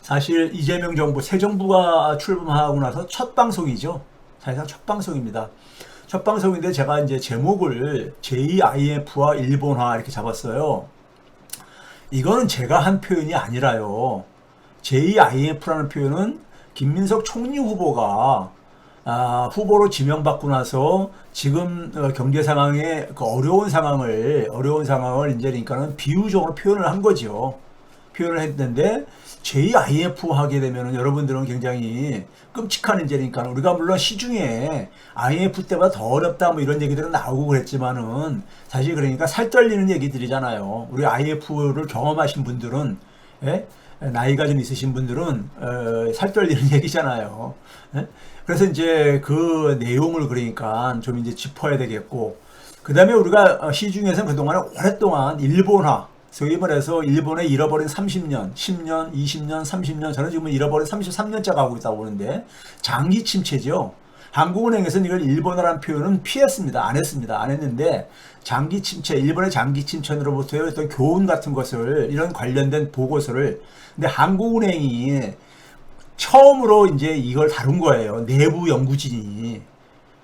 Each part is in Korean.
사실 이재명 정부, 새 정부가 출범하고 나서 첫 방송이죠. 사실상 첫 방송입니다. 첫 방송인데 제가 이제 제목을 제2IMF와 일본화 이렇게 잡았어요. 이거는 제가 한 표현이 아니라요. 제2IMF라는 표현은 김민석 총리 후보가 후보로 지명받고 나서 지금 경제 상황의 그 어려운 상황을 이제 그러니까는 비유적으로 표현을 한 거죠. 표현을 했는데 제2IMF 하게 되면은 여러분들은 굉장히 끔찍한 이제니까 우리가 물론 시중에 IMF 때보다 더 어렵다 뭐 이런 얘기들은 나오고 그랬지만은 사실 그러니까 살 떨리는 얘기들이잖아요. 우리 IMF를 경험하신 분들은 예? 나이가 좀 있으신 분들은 살 떨리는 얘기잖아요. 예? 그래서 이제 그 내용을 그러니까 좀 이제 짚어야 되겠고 그 다음에 우리가 시중에서는 그동안 오랫동안 일본화 소위 말해서 일본의 잃어버린 30년, 10년, 20년, 30년, 저는 지금 잃어버린 33년째 가고 있다고 보는데 장기 침체죠. 한국은행에서는 이걸 일본어라는 표현은 피했습니다. 안 했습니다. 안 했는데 장기 침체, 일본의 장기 침체로부터의 어떤 교훈 같은 것을 이런 관련된 보고서를 근데 한국은행이 처음으로 이제 이걸 다룬 거예요. 내부 연구진이.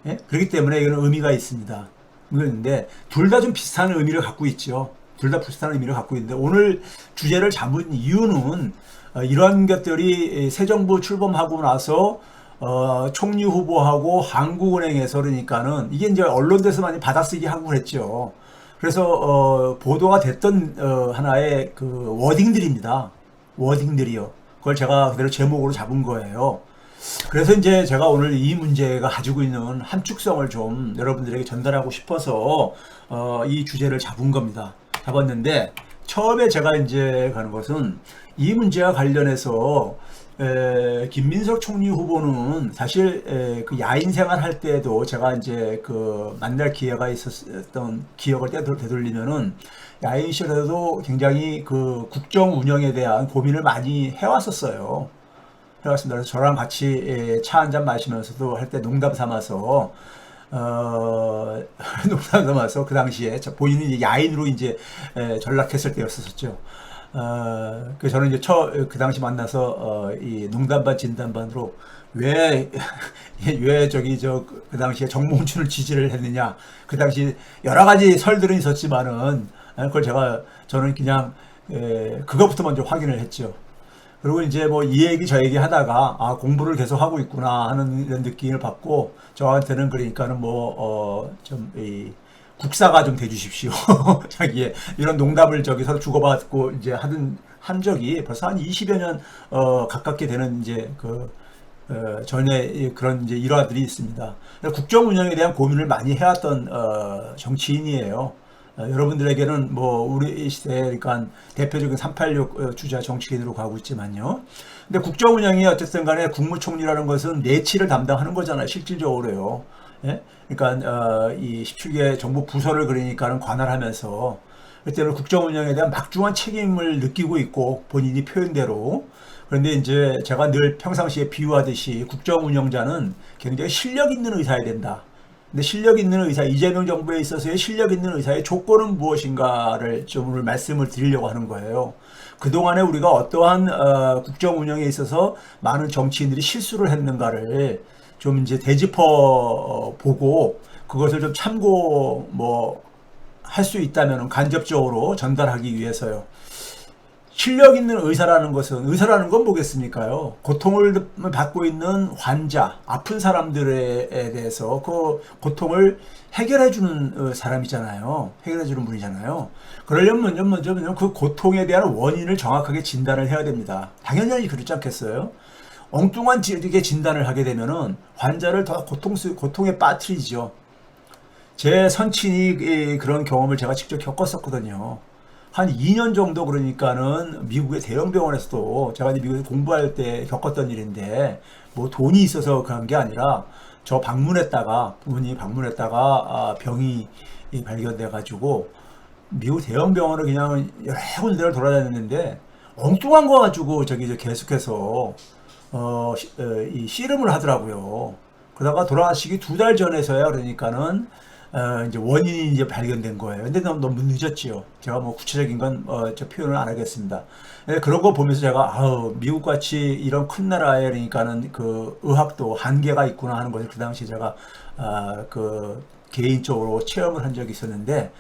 예? 그렇기 때문에 이건 의미가 있습니다. 그런데 둘 다 좀 비슷한 의미를 갖고 있죠. 둘 다 비슷한 의미를 갖고 있는데 오늘 주제를 잡은 이유는 이런 것들이 새 정부 출범하고 나서 총리 후보하고 한국은행에서 그러니까는 이게 이제 언론에서 많이 받아쓰기 하고 그랬죠. 그래서 보도가 됐던 하나의 그 워딩들입니다. 워딩들이요. 그걸 제가 그대로 제목으로 잡은 거예요. 그래서 이제 제가 오늘 이 문제가 가지고 있는 함축성을 좀 여러분들에게 전달하고 싶어서 이 주제를 잡은 겁니다. 잡았는데 처음에 제가 이제 가는 것은 이 문제와 관련해서 김민석 총리 후보는 사실 그 야인 생활 할 때도 제가 이제 그 만날 기회가 있었던 기억을 되돌리면은 야인 시절에도 굉장히 그 국정 운영에 대한 고민을 많이 해왔었어요. 해왔습니다. 그래서 저랑 같이 차 한잔 마시면서도 할 때 농담 삼아서 농담 삼아서 그 당시에 본인이 이제 야인으로 이제 전락했을 때였었죠. 그 저는 이제 그 당시 만나서 이 농담 반 진담 반으로 왜 왜 저기 그 당시에 정몽준을 지지를 했느냐 그 당시 여러 가지 설들은 있었지만은 그걸 저는 그냥 그것부터 먼저 확인을 했죠. 그리고 이제 뭐 이 얘기 저 얘기 하다가 공부를 계속 하고 있구나 하는 이런 느낌을 받고 저한테는 그러니까는 뭐 좀 이 국사가 좀 돼주십시오. 자기의 이런 농담을 저기 서로 주고받고 이제 한 적이 벌써 한 20여 년 가깝게 되는 이제 그 전에 그런 이제 일화들이 있습니다. 국정 운영에 대한 고민을 많이 해왔던 정치인이에요. 여러분들에게는 뭐 우리 시대 그러니까 대표적인 386 주자 정치인으로 가고 있지만요. 근데 국정 운영이 어쨌든 간에 국무총리라는 것은 내치를 담당하는 거잖아요. 실질적으로요. 예? 그러니까 이 17개 정부 부서를 그러니까는 관할하면서 그때는 국정 운영에 대한 막중한 책임을 느끼고 있고 본인이 표현대로 그런데 이제 제가 늘 평상시에 비유하듯이 국정 운영자는 굉장히 실력 있는 의사야 된다. 근데 실력 있는 의사, 이재명 정부에 있어서의 실력 있는 의사의 조건은 무엇인가를 좀 오늘 말씀을 드리려고 하는 거예요. 그동안에 우리가 어떠한 국정 운영에 있어서 많은 정치인들이 실수를 했는가를 좀 이제 되짚어 보고 그것을 좀 참고 뭐 할 수 있다면 간접적으로 전달하기 위해서요. 실력 있는 의사라는 건 뭐겠습니까요? 고통을 받고 있는 환자, 아픈 사람들에 대해서 그 고통을 해결해주는 사람이잖아요. 해결해주는 분이잖아요. 그러려면 먼저 그 고통에 대한 원인을 정확하게 진단을 해야 됩니다. 당연히 그렇지 않겠어요? 엉뚱한 이렇게 진단을 하게 되면은 환자를 더 고통에 빠뜨리죠. 제 선친이 그런 경험을 제가 직접 겪었었거든요. 한 2년 정도 그러니까는 미국의 대형 병원에서도 제가 이제 미국에 공부할 때 겪었던 일인데 뭐 돈이 있어서 그런 게 아니라 저 부모님 방문했다가 병이 발견돼 가지고 미국 대형 병원을 그냥 여러 군데를 돌아다녔는데 엉뚱한 거 가지고 저기 계속해서 이 씨름을 하더라고요. 그러다가 돌아가시기 2달 전에서야 그러니까는 이제 원인이 이제 발견된 거예요. 근데 너무 늦었지요. 제가 뭐 구체적인 건 저 표현을 안 하겠습니다. 그런 거 보면서 제가 아우 미국 같이 이런 큰 나라에 그러니까는 그 의학도 한계가 있구나 하는 것을 그 당시 제가 그 개인적으로 체험을 한 적이 있었는데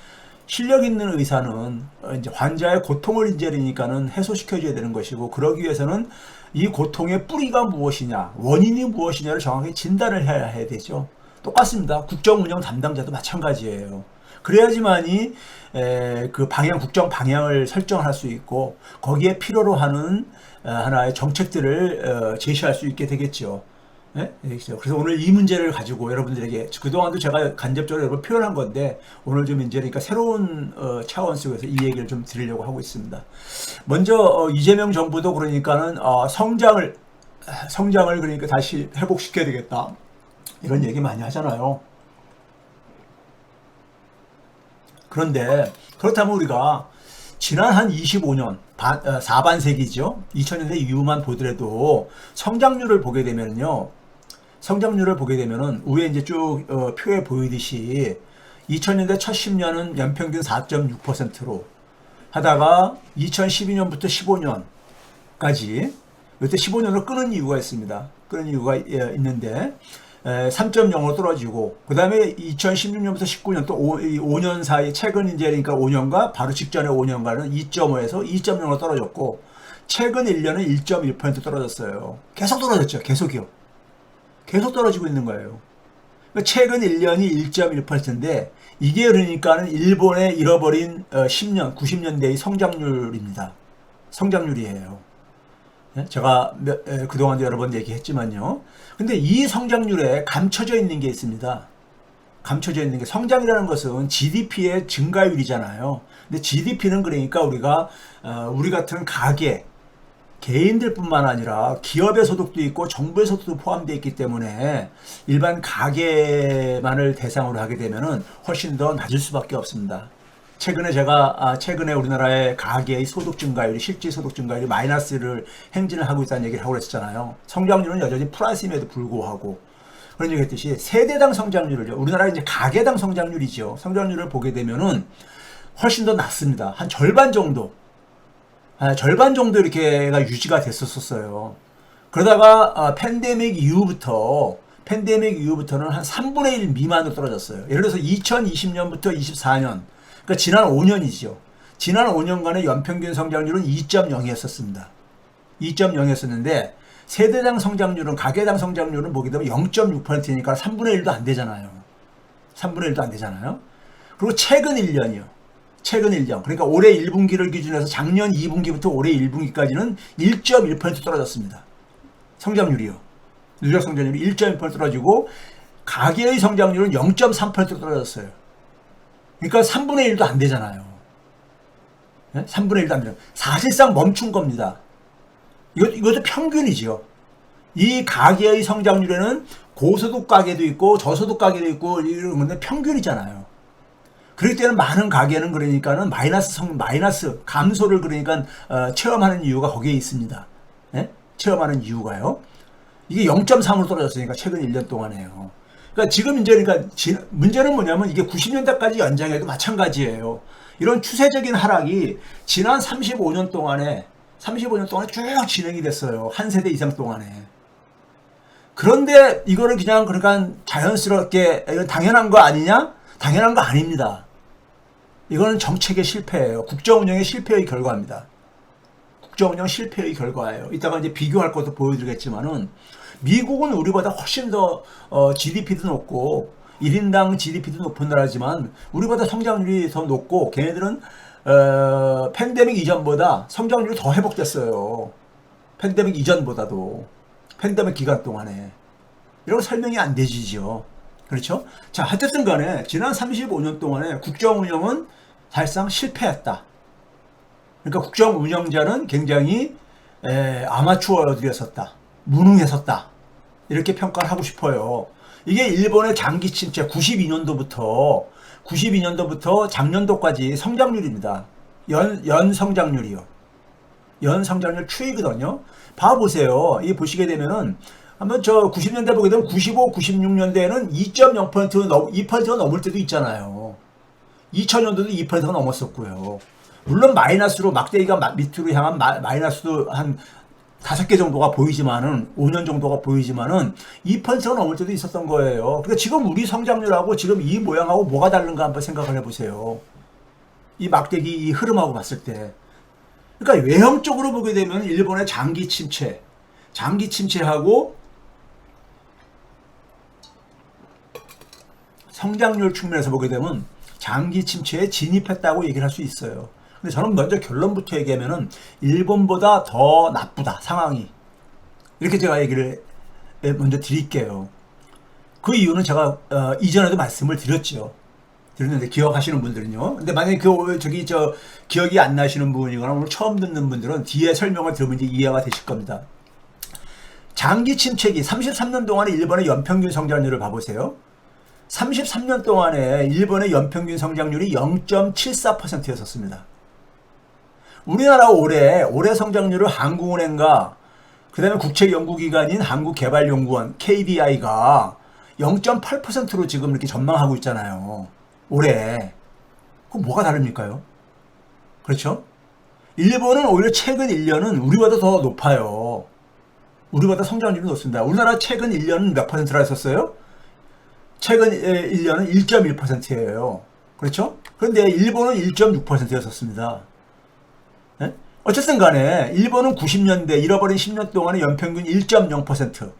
실력 있는 의사는 이제 환자의 고통을 이제 그러니까는 해소시켜줘야 되는 것이고 그러기 위해서는 이 고통의 뿌리가 무엇이냐, 원인이 무엇이냐를 정확히 진단을 해야 되죠. 똑같습니다. 국정운영 담당자도 마찬가지예요. 그래야지만이 그 방향, 국정 방향을 설정할 수 있고 거기에 필요로 하는 하나의 정책들을 제시할 수 있게 되겠죠. 네? 그래서 오늘 이 문제를 가지고 여러분들에게 그동안도 제가 간접적으로 여러분 표현한 건데 오늘 좀 이제 그러니까 새로운 차원 속에서 이 얘기를 좀 드리려고 하고 있습니다. 먼저 이재명 정부도 그러니까는 성장을 그러니까 다시 회복시켜야 되겠다 이런 얘기 많이 하잖아요. 그런데 그렇다면 우리가 지난 한 25년 4반세기죠. 2000년대 이후만 보더라도 성장률을 보게 되면요. 성장률을 보게 되면은 위에 이제 쭉 표에 보이듯이 2000년대 첫 10년은 연평균 4.6%로 하다가 2012년부터 15년까지 이때 15년으로 끊은 이유가 있습니다. 끊은 이유가 있는데 3.0으로 떨어지고 그 다음에 2016년부터 19년 또 5년 사이 최근 이제 그러니까 5년과 바로 직전에 5년간은 2.5에서 2.0으로 떨어졌고 최근 1년은 1.1% 떨어졌어요. 계속 떨어졌죠. 계속이요. 계속 떨어지고 있는 거예요. 그러니까 최근 1년이 1.1%인데 이게 그러니까는 일본의 잃어버린 10년, 90년대의 성장률입니다. 성장률이에요. 제가 그동안도 여러 번 얘기했지만요. 근데 이 성장률에 감춰져 있는 게 있습니다. 감춰져 있는 게 성장이라는 것은 GDP의 증가율이잖아요. 근데 GDP는 그러니까 우리가 우리 같은 가계, 개인들뿐만 아니라 기업의 소득도 있고 정부의 소득도 포함되어 있기 때문에 일반 가계만을 대상으로 하게 되면은 훨씬 더 낮을 수밖에 없습니다. 최근에 제가 최근에 우리나라의 가계의 소득 증가율이 실질 소득 증가율이 마이너스를 행진을 하고 있다는 얘기를 하고 그랬잖아요. 성장률은 여전히 플러스임에도 불구하고 그런 얘기 했듯이 세대당 성장률을요. 우리나라 이제 가계당 성장률이죠. 성장률을 보게 되면은 훨씬 더 낮습니다. 한 절반 정도. 절반 정도 이렇게가 유지가 됐었어요. 그러다가 팬데믹 이후부터는 한 3분의 1 미만으로 떨어졌어요. 예를 들어서 2020년부터 24년 그러니까 지난 5년이죠. 지난 5년간의 연평균 성장률은 2.0이었습니다. 2.0이었는데 세대당 성장률은 가계당 성장률은 보게 되면 0.6%니까 3분의 1도 안 되잖아요. 3분의 1도 안 되잖아요. 그리고 최근 1년이요. 최근 1년. 그러니까 올해 1분기를 기준해서 작년 2분기부터 올해 1분기까지는 1.1% 떨어졌습니다. 성장률이요. 누적 성장률이 1.1% 떨어지고 가계의 성장률은 0.3% 떨어졌어요. 그러니까 3분의 1도 안 되잖아요. 네? 3분의 1도 안 되잖아요. 사실상 멈춘 겁니다. 이것도 평균이죠. 이 가계의 성장률에는 고소득 가계도 있고 저소득 가계도 있고 이런 건데 평균이잖아요. 그럴 때는 많은 가계는 그러니까는 마이너스 감소를 그러니까 체험하는 이유가 거기에 있습니다. 네? 체험하는 이유가요. 이게 0.3으로 떨어졌으니까 최근 1년 동안에요. 그러니까 지금 이제 그러니까 문제는 뭐냐면 이게 90년대까지 연장해도 마찬가지예요. 이런 추세적인 하락이 지난 35년 동안에 쭉 진행이 됐어요. 한 세대 이상 동안에. 그런데 이거를 그냥 그러니까 자연스럽게 이건 당연한 거 아니냐? 당연한 거 아닙니다. 이거는 정책의 실패예요. 국정운영의 실패의 결과입니다. 국정운영 실패의 결과예요. 이따가 이제 비교할 것도 보여드리겠지만은 미국은 우리보다 훨씬 더 GDP도 높고 1인당 GDP도 높은 나라지만 우리보다 성장률이 더 높고 걔네들은 팬데믹 이전보다 성장률이 더 회복됐어요. 팬데믹 이전보다도 팬데믹 기간 동안에 이런 설명이 안 되지죠. 그렇죠? 자, 하여튼 간에 지난 35년 동안에 국정운영은 사실상 실패했다. 그러니까 국정운영자는 굉장히 아마추어들이었었다. 무능했었다. 이렇게 평가를 하고 싶어요. 이게 일본의 장기 침체 92년도부터 작년도까지 성장률입니다. 연 성장률이요. 연 성장률 추이거든요. 봐보세요. 이 보시게 되면은 한번 저 90년대 보게 되면 95, 96년대에는 2.0%가 넘을 때도 있잖아요. 2000년도도 2%가 넘었었고요. 물론 마이너스로 막대기가 밑으로 향한 마이너스도 한 5개 정도가 보이지만은 5년 정도가 보이지만은 2%가 넘을 때도 있었던 거예요. 그러니까 지금 우리 성장률하고 지금 이 모양하고 뭐가 다른가 한번 생각을 해보세요. 이 막대기 이 흐름하고 봤을 때. 그러니까 외형적으로 보게 되면 일본의 장기 침체하고 성장률 측면에서 보게 되면 장기 침체에 진입했다고 얘기를 할 수 있어요. 근데 저는 먼저 결론부터 얘기하면은 일본보다 더 나쁘다 상황이, 이렇게 제가 얘기를 먼저 드릴게요. 그 이유는 제가 이전에도 말씀을 드렸는데 기억하시는 분들은요. 근데 만약에 기억이 안 나시는 분이거나 오늘 처음 듣는 분들은 뒤에 설명을 들으면 이제 이해가 되실 겁니다. 장기 침체기 33년 동안의 일본의 연평균 성장률을 봐보세요. 33년 동안에 일본의 연평균 성장률이 0.74%였었습니다. 우리나라 올해 성장률을 한국은행과 그 다음에 국책연구기관인 한국개발연구원 KDI가 0.8%로 지금 이렇게 전망하고 있잖아요. 올해. 그럼 뭐가 다릅니까요? 그렇죠? 일본은 오히려 최근 1년은 우리보다 더 높아요. 우리보다 성장률이 높습니다. 우리나라 최근 1년은 몇 퍼센트라 했었어요? 최근 1년은 1.1%예요. 그렇죠? 그런데 일본은 1.6%였었습니다. 네? 어쨌든 간에 일본은 90년대 잃어버린 10년 동안의 연평균 1.0%.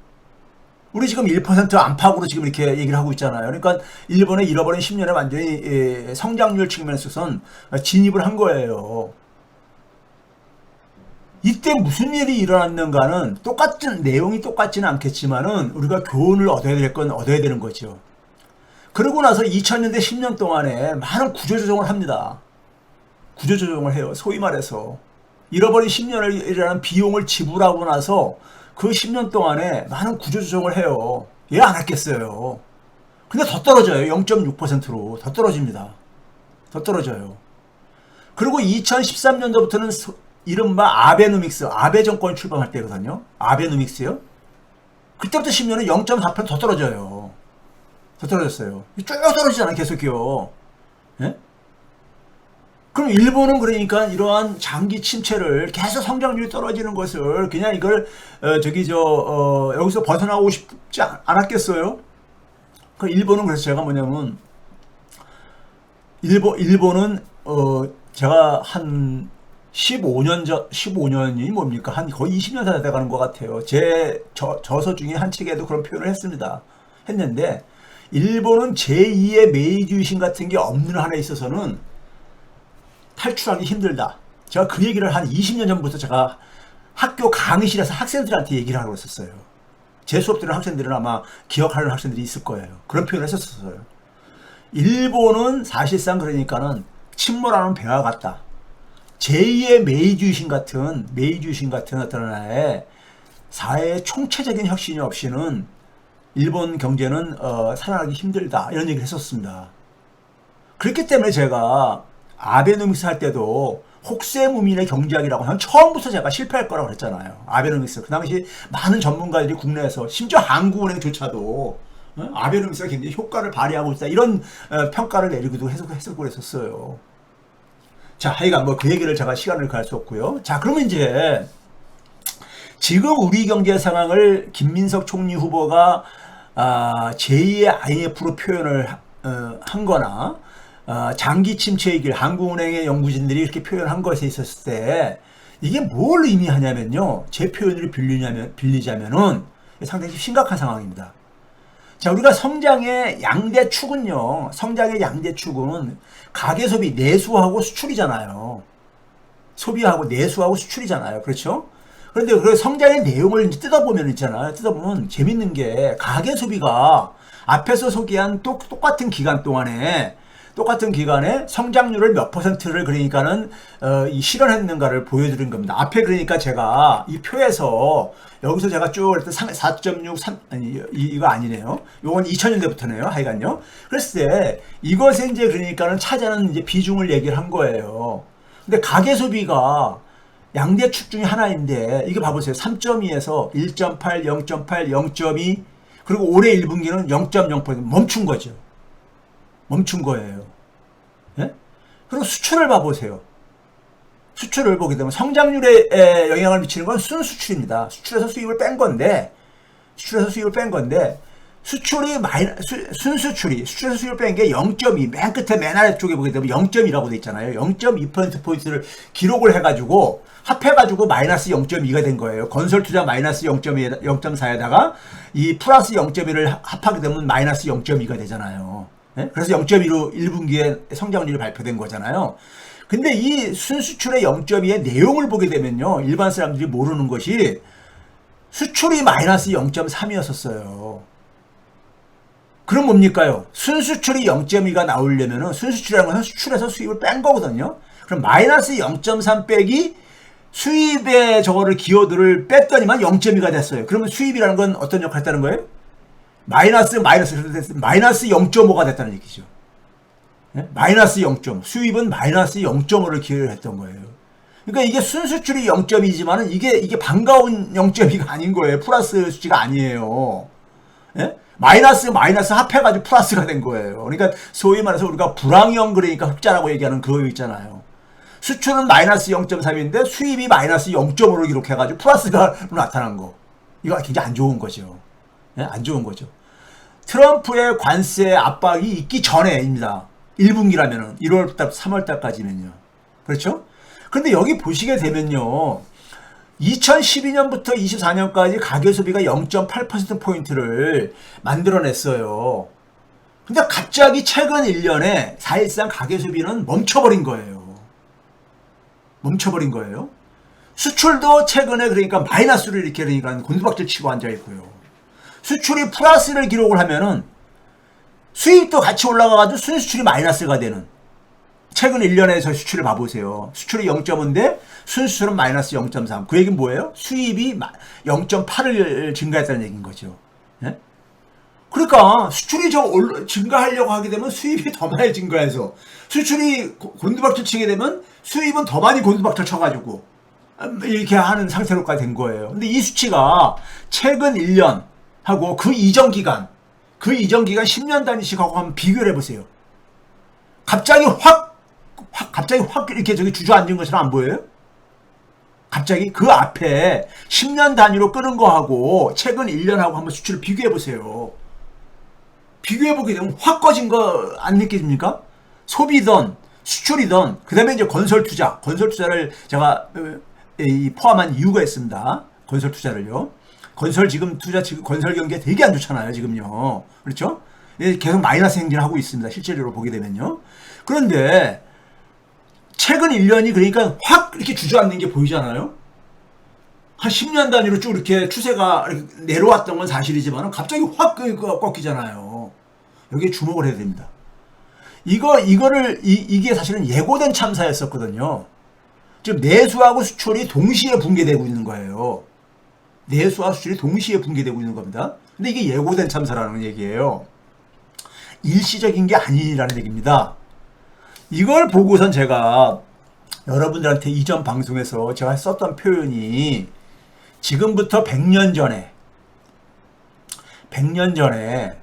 우리 지금 1% 안팎으로 지금 이렇게 얘기를 하고 있잖아요. 그러니까 일본의 잃어버린 10년에 완전히 성장률 측면에서는 진입을 한 거예요. 이때 무슨 일이 일어났는가는 내용이 똑같지는 않겠지만은 우리가 교훈을 얻어야 되는 거죠. 그러고 나서 2000년대 10년 동안에 많은 구조조정을 합니다. 구조조정을 해요. 소위 말해서. 잃어버린 10년이라는 비용을 지불하고 나서 그 10년 동안에 많은 구조조정을 해요. 왜 안 했겠어요? 근데 더 떨어져요. 0.6%로. 더 떨어집니다. 더 떨어져요. 그리고 2013년도부터는 이른바 아베 정권이 출범할 때거든요. 아베노믹스요. 그때부터 10년은 0.4% 더 떨어져요. 더 떨어졌어요. 쭉 떨어지잖아요. 계속요. 예? 그럼 일본은 그러니까 이러한 장기 침체를 계속 성장률이 떨어지는 것을 그냥 이걸 여기서 벗어나고 싶지 않았겠어요? 그 일본은 그래서 제가 뭐냐면 일본은 제가 한 15년이 뭡니까? 한 거의 20년 다 돼가는 것 같아요. 제 저서 중에 한 책에도 그런 표현을 했는데 일본은 제2의 메이지 유신 같은 게 없는 한에 있어서는 탈출하기 힘들다. 제가 그 얘기를 한 20년 전부터 제가 학교 강의실에서 학생들한테 얘기를 하고 있었어요. 제 수업 들은 학생들은 아마 기억하는 학생들이 있을 거예요. 그런 표현을 했었어요. 일본은 사실상 그러니까는 침몰하는 배와 같다. 제2의 메이지 유신 같은 어떤 하나의 사회의 총체적인 혁신이 없이는 일본 경제는 살아나기 힘들다. 이런 얘기를 했었습니다. 그렇기 때문에 제가 아베노믹스 할 때도 혹세무민의 경제학이라고 하면 처음부터 제가 실패할 거라고 그랬잖아요. 아베노믹스. 그 당시 많은 전문가들이 국내에서 심지어 한국은행조차도 아베노믹스가 굉장히 효과를 발휘하고 있다. 이런 평가를 내리기도 했었고 그랬었어요. 자, 하여간 그 얘기를 제가 시간을 갈 수 없고요. 자, 그러면 이제 지금 우리 경제 상황을 김민석 총리 후보가 제2의 IMF로 표현을 한 거나 장기 침체의 길, 한국은행의 연구진들이 이렇게 표현한 것에 있었을 때 이게 뭘 의미하냐면요. 제 표현을 빌리자면은 상당히 심각한 상황입니다. 자, 우리가 성장의 양대축은요. 가계소비, 내수하고 수출이잖아요. 소비하고 내수하고 수출이잖아요. 그렇죠? 그런데 그 성장의 내용을 뜯어보면 재밌는 게 가계소비가 앞에서 소개한 똑같은 기간 동안에 성장률을 몇 %를 그러니까는 실현했는가를 보여드린 겁니다. 앞에 그러니까 제가 이 표에서 여기서 제가 쭉 4.6, 이거 아니네요. 요건 2000년대부터네요. 하여간요. 그랬을 때 이것에 이제 그러니까는 차지하는 이제 비중을 얘기를 한 거예요. 근데 가계 소비가 양대축 중에 하나인데 이게 봐보세요. 3.2에서 1.8, 0.8, 0.2 그리고 올해 1분기는 0.0% 멈춘 거죠. 멈춘 거예요. 예? 그리고 수출을 봐보세요. 수출을 보게 되면 성장률에 영향을 미치는 건 순수출입니다. 수출에서 수입을 뺀 건데 수출이 순수출이 수출에서 수입을 뺀 게 0.2 맨 끝에 맨 아래쪽에 보게 되면 0.2라고 돼 있잖아요. 0.2%포인트를 기록을 해가지고 합해가지고 마이너스 0.2가 된 거예요. 건설 투자 마이너스 0.2, 0.4에다가 이 플러스 0.1을 합하게 되면 마이너스 0.2가 되잖아요. 네? 그래서 0.2로 1분기에 성장률이 발표된 거잖아요. 근데 이 순수출의 0.2의 내용을 보게 되면요. 일반 사람들이 모르는 것이 수출이 마이너스 0.3이었었어요. 그럼 뭡니까요? 순수출이 0.2가 나오려면은 순수출이라는 것은 수출에서 수입을 뺀 거거든요. 그럼 마이너스 0.3 빼기 수입의 저거를 기여도를 뺐더니만 0.2가 됐어요. 그러면 수입이라는 건 어떤 역할을 했다는 거예요? 마이너스 0.5가 됐다는 얘기죠. 네? 마이너스 0.5. 수입은 마이너스 0.5를 기여를 했던 거예요. 그러니까 이게 순수출이 0.2지만은 이게 반가운 0.2가 아닌 거예요. 플러스 수치가 아니에요. 예? 마이너스 합해가지고 플러스가 된 거예요. 그러니까 소위 말해서 우리가 불황형 그러니까 흑자라고 얘기하는 그거 있잖아요. 수출은 마이너스 0.3인데 수입이 마이너스 0.5로 기록해가지고 플러스가 나타난 거. 이거 굉장히 안 좋은 거죠. 예? 안 좋은 거죠. 트럼프의 관세 압박이 있기 전에입니다. 1분기라면은 1월달, 3월달까지면요. 그렇죠? 근데 여기 보시게 되면요. 2012년부터 24년까지 가계소비가 0.8%포인트를 만들어냈어요. 근데 갑자기 최근 1년에 사실상 가계소비는 멈춰버린 거예요. 멈춰버린 거예요. 수출도 최근에 그러니까 마이너스를 이렇게 그러니까 곤두박질 치고 앉아있고요. 수출이 플러스를 기록을 하면은 수입도 같이 올라가가지고 순수출이 마이너스가 되는 최근 1년에서 수출을 봐보세요. 수출이 0.5인데 순수출은 마이너스 0.3. 그 얘기는 뭐예요? 수입이 0.8을 증가했다는 얘기인 거죠. 예? 그러니까 수출이 증가하려고 하게 되면 수입이 더 많이 증가해서 수출이 곤두박질 치게 되면 수입은 더 많이 곤두박질 쳐가지고 이렇게 하는 상태로까지 된 거예요. 근데 이 수치가 최근 1년 하고 그 이전 기간 10년 단위씩 하고 한번 비교를 해보세요. 갑자기 확 이렇게 저기 주저앉은 것처럼 안 보여요? 갑자기 그 앞에 10년 단위로 끄는 거하고 최근 1년하고 한번 수치를 비교해보세요. 비교해보게 되면 확 꺼진 거 안 느껴집니까? 소비든 수출이든 그 다음에 이제 건설 투자를 제가 포함한 이유가 있습니다. 건설 투자를요. 건설 경기가 되게 안 좋잖아요. 지금요. 그렇죠? 계속 마이너스 행진을 하고 있습니다. 실제로 보게 되면요. 그런데 최근 1년이 그러니까 확 이렇게 주저앉는 게 보이잖아요. 한 10년 단위로 쭉 이렇게 추세가 내려왔던 건 사실이지만 갑자기 확 꺾이잖아요. 여기에 주목을 해야 됩니다. 이게 사실은 예고된 참사였었거든요. 지금 내수하고 수출이 동시에 붕괴되고 있는 거예요. 내수와 수출이 동시에 붕괴되고 있는 겁니다. 근데 이게 예고된 참사라는 얘기예요. 일시적인 게 아니라는 얘기입니다. 이걸 보고선 제가 여러분들한테 이전 방송에서 제가 썼던 표현이 지금부터 100년 전에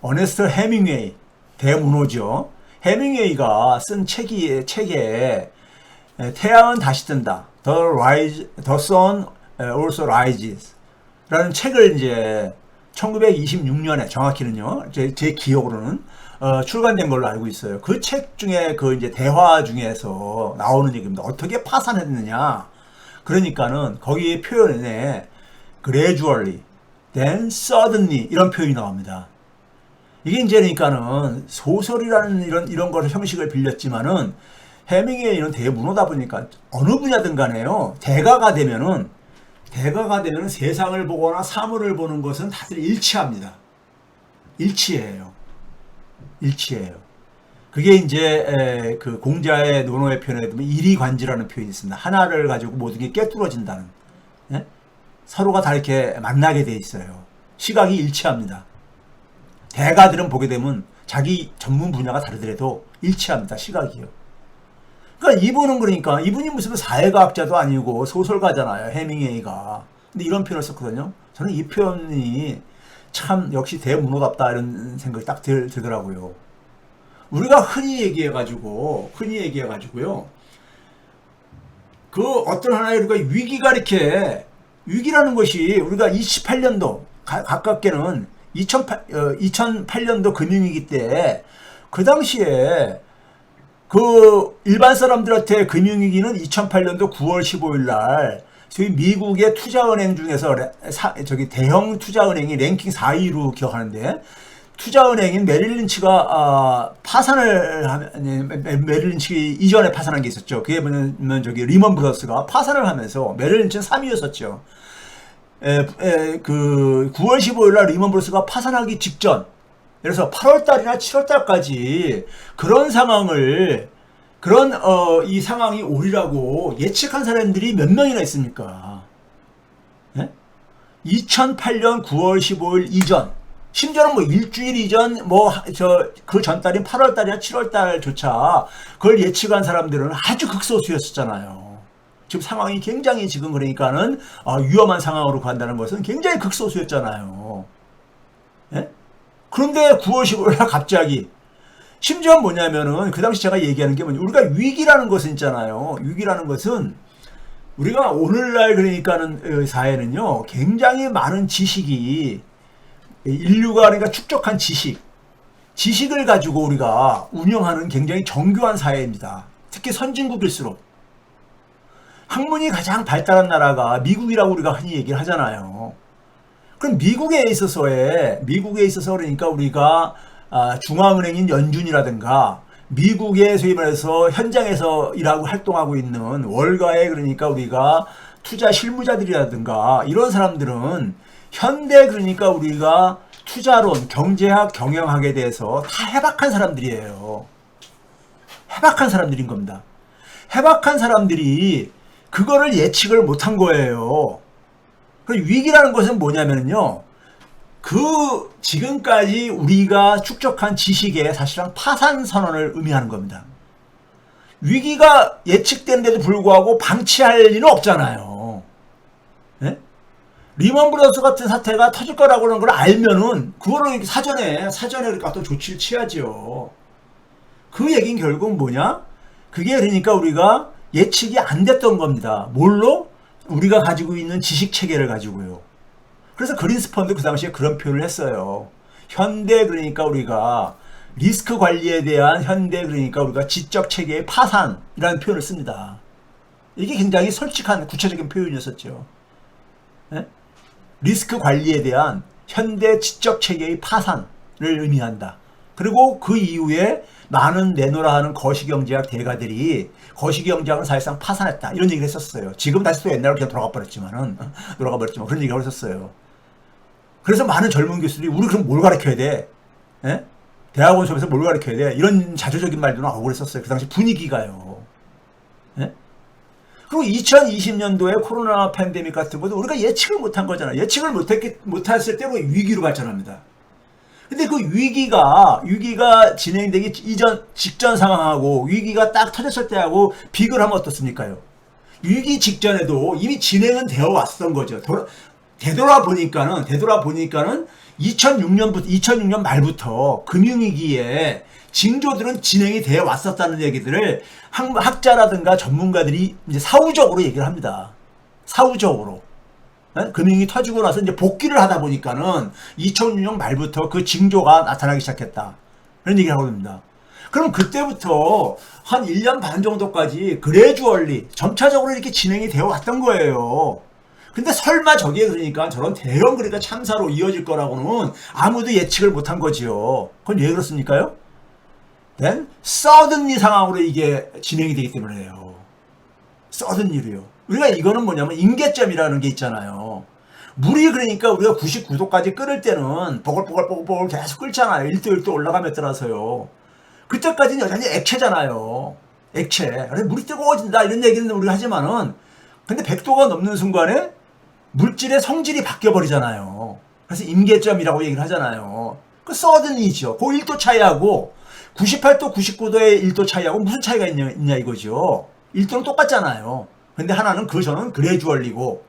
어네스트 해밍웨이 대문호죠. 해밍웨이가 쓴 책에 태양은 다시 뜬다. The Sun Also Rises 라는 책을 이제 1926년에 정확히는요. 제 기억으로는 출간된 걸로 알고 있어요. 그 책 중에 그 이제 대화 중에서 나오는 얘기입니다. 어떻게 파산했느냐. 그러니까는 거기에 표현에 gradually, then suddenly 이런 표현이 나옵니다. 이게 이제 그러니까는 소설이라는 이런 거를 형식을 빌렸지만은 해밍웨이는 대문호다 보니까 어느 분야든 간에요. 대가가 되면은 세상을 보거나 사물을 보는 것은 다들 일치합니다. 일치해요. 그게 이제 그 공자의 논어의 표현에 보면 일이관지라는 표현이 있습니다. 하나를 가지고 모든 게 꿰뚫어진다는. 예? 서로가 다 이렇게 만나게 돼 있어요. 시각이 일치합니다. 대가들은 보게 되면 자기 전문 분야가 다르더라도 일치합니다. 시각이요. 그러니까 이분은 그러니까 이분이 무슨 사회과학자도 아니고 소설가잖아요. 해밍웨이가. 근데 이런 표현을 썼거든요. 저는 이 표현이 참 역시 대문호답다 이런 생각이 딱 들더라고요. 우리가 흔히 얘기해가지고요. 그 어떤 하나의 우리가 위기가 이렇게 위기라는 것이 우리가 28년도 가깝게는 2008년도 금융위기 때 그 당시에 그 일반 사람들한테 금융위기는 2008년도 9월 15일 날 소위 미국의 투자은행 중에서 대형 투자은행이 랭킹 4위로 기억하는데 투자은행인 메릴린치가 파산을 하면 메릴린치 이전에 파산한 게 있었죠. 그게 뭐냐면 리먼 브러스가 파산을 하면서 메릴린치는 3위였었죠. 그 9월 15일 날 리먼 브러스가 파산하기 직전, 그래서 8월 달이나 7월 달까지 그런 상황을 이 상황이 오리라고 예측한 사람들이 몇 명이나 있습니까? 예? 2008년 9월 15일 이전, 심지어는 뭐 일주일 이전, 그 전달인 8월 달이나 7월 달조차 그걸 예측한 사람들은 아주 극소수였었잖아요. 지금 상황이 굉장히 지금 그러니까는 위험한 상황으로 간다는 것은 굉장히 극소수였잖아요. 예? 그런데 9월 15일 날 갑자기, 심지어 뭐냐면은 그 당시 제가 얘기하는 게 우리가 위기라는 것은 있잖아요. 위기라는 것은 우리가 오늘날 그러니까는 사회는요, 굉장히 많은 지식이, 인류가 그러니까 축적한 지식을 가지고 우리가 운영하는 굉장히 정교한 사회입니다. 특히 선진국일수록. 학문이 가장 발달한 나라가 미국이라고 우리가 흔히 얘기를 하잖아요. 그럼 미국에 있어서 그러니까 우리가 중앙은행인 연준이라든가 미국의 소위 말해서 현장에서 일하고 활동하고 있는 월가의 그러니까 우리가 투자 실무자들이라든가 이런 사람들은 현대 그러니까 우리가 투자론, 경제학, 경영학에 대해서 다 해박한 사람들이에요. 해박한 사람들인 겁니다. 해박한 사람들이 그거를 예측을 못한 거예요. 위기라는 것은 뭐냐면요, 그 지금까지 우리가 축적한 지식의 사실상 파산 선언을 의미하는 겁니다. 위기가 예측된데도 불구하고 방치할 리는 없잖아요. 네? 리먼 브러스 같은 사태가 터질 거라고 하는 걸 알면은 그거를 사전에 그러니까 또 조치를 취하죠. 그 얘기는 결국 뭐냐? 그게 그러니까 우리가 예측이 안 됐던 겁니다. 뭘로? 우리가 가지고 있는 지식 체계를 가지고요. 그래서 그린스펀도 그 당시에 그런 표현을 했어요. 현대 그러니까 우리가 리스크 관리에 대한 현대 그러니까 우리가 지적 체계의 파산이라는 표현을 씁니다. 이게 굉장히 솔직한 구체적인 표현이었었죠. 네? 리스크 관리에 대한 현대 지적 체계의 파산을 의미한다. 그리고 그 이후에 많은 내노라 하는 거시경제학 대가들이 거시경제학은 사실상 파산했다 이런 얘기를 했었어요. 지금 다시 또 옛날로 그냥 돌아가 버렸지만 그런 얘기를 했었어요. 그래서 많은 젊은 교수들이 우리 그럼 뭘 가르쳐야 돼? 예? 대학원 수업에서 뭘 가르쳐야 돼? 이런 자조적인 말도 나오고 그랬었어요. 그 당시 분위기가요. 예? 그리고 2020년도에 코로나 팬데믹 같은 것도 우리가 예측을 못한 거잖아요. 예측을 못했을 때 위기로 발전합니다. 근데 그 위기가 진행되기 직전 상황하고 위기가 딱 터졌을 때하고 비교를 하면 어떻습니까요? 위기 직전에도 이미 진행은 되어 왔던 거죠. 되돌아보니까는 2006년 말부터 금융위기에 징조들은 진행이 되어 왔었다는 얘기들을 학자라든가 전문가들이 이제 사후적으로 얘기를 합니다. 사후적으로. 금융이 터지고 나서 이제 복귀를 하다 보니까는 2006년 말부터 그 징조가 나타나기 시작했다. 그런 얘기를 하고 있습니다. 그럼 그때부터 한 1년 반 정도까지 그래주얼리 점차적으로 이렇게 진행이 되어 왔던 거예요. 근데 설마 저게 그러니까 저런 대형 그러니까 참사로 이어질 거라고는 아무도 예측을 못한 거지요. 그건 왜 그렇습니까요? Then suddenly 상황으로 이게 진행이 되기 때문에요. suddenly로요. 우리가 이거는 뭐냐면 임계점이라는 게 있잖아요. 물이 그러니까 우리가 99도까지 끓을 때는 보글보글 계속 끓잖아요. 1도 1도 올라가며 따라서요. 그때까지는 여전히 액체잖아요. 액체. 그래 물이 뜨거워진다 이런 얘기는 우리가 하지만은 근데 100도가 넘는 순간에 물질의 성질이 바뀌어버리잖아요. 그래서 임계점이라고 얘기를 하잖아요. 그 suddenly죠. 그 1도 차이하고 98도, 99도의 1도 차이하고 무슨 차이가 있냐 이거죠. 1도는 똑같잖아요. 근데 하나는 저는 그래주얼리고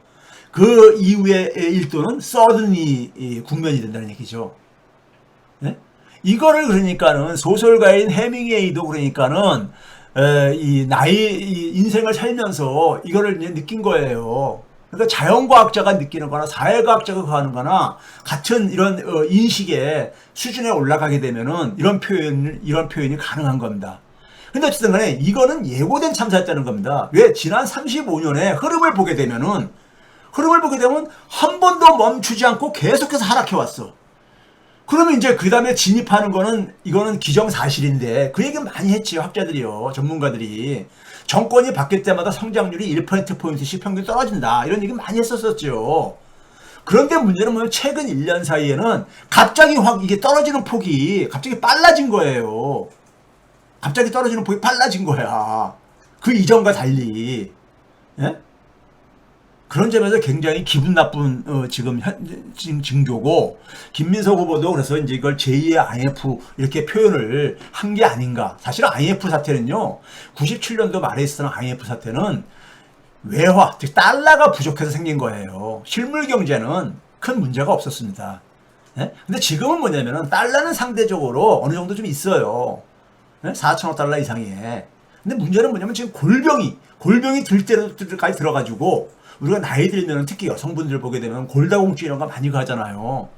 그 이후에 1도는 서든이 국면이 된다는 얘기죠. 네? 이거를 그러니까는 소설가인 해밍웨이도 그러니까는 이 인생을 살면서 이거를 이제 느낀 거예요. 그러니까 자연과학자가 느끼는 거나 사회과학자가 하는 거나 같은 이런 인식의 수준에 올라가게 되면은 이런 표현이 가능한 겁니다. 근데 어쨌든 간에 이거는 예고된 참사였다는 겁니다. 왜? 지난 35년의 흐름을 보게 되면 한 번도 멈추지 않고 계속해서 하락해 왔어. 그러면 이제 그 다음에 진입하는 거는 이거는 기정사실인데 그 얘기 많이 했지요. 학자들이요. 전문가들이. 정권이 바뀔 때마다 성장률이 1%포인트씩 평균 떨어진다. 이런 얘기 많이 했었었죠. 그런데 문제는 뭐냐면 최근 1년 사이에는 갑자기 확 이게 떨어지는 폭이 갑자기 빨라진 거예요. 갑자기 떨어지는 폭이 빨라진 거야. 그 이전과 달리. 예? 그런 점에서 굉장히 기분 나쁜 지금 징조고 김민석 후보도 그래서 이제 이걸 제2의 IMF 이렇게 표현을 한 게 아닌가. 사실 IMF 사태는요. 97년도 말에 있었던 IMF 사태는 외화, 즉 달러가 부족해서 생긴 거예요. 실물 경제는 큰 문제가 없었습니다. 네? 근데 지금은 뭐냐면은 달러는 상대적으로 어느 정도 좀 있어요. 네? 4천억 달러 이상에. 근데 문제는 뭐냐면 지금 골병이 들 때까지 들어가지고 우리가 나이 들면 특히 여성분들 보게 되면 골다공증 이런 거 많이 가잖아요.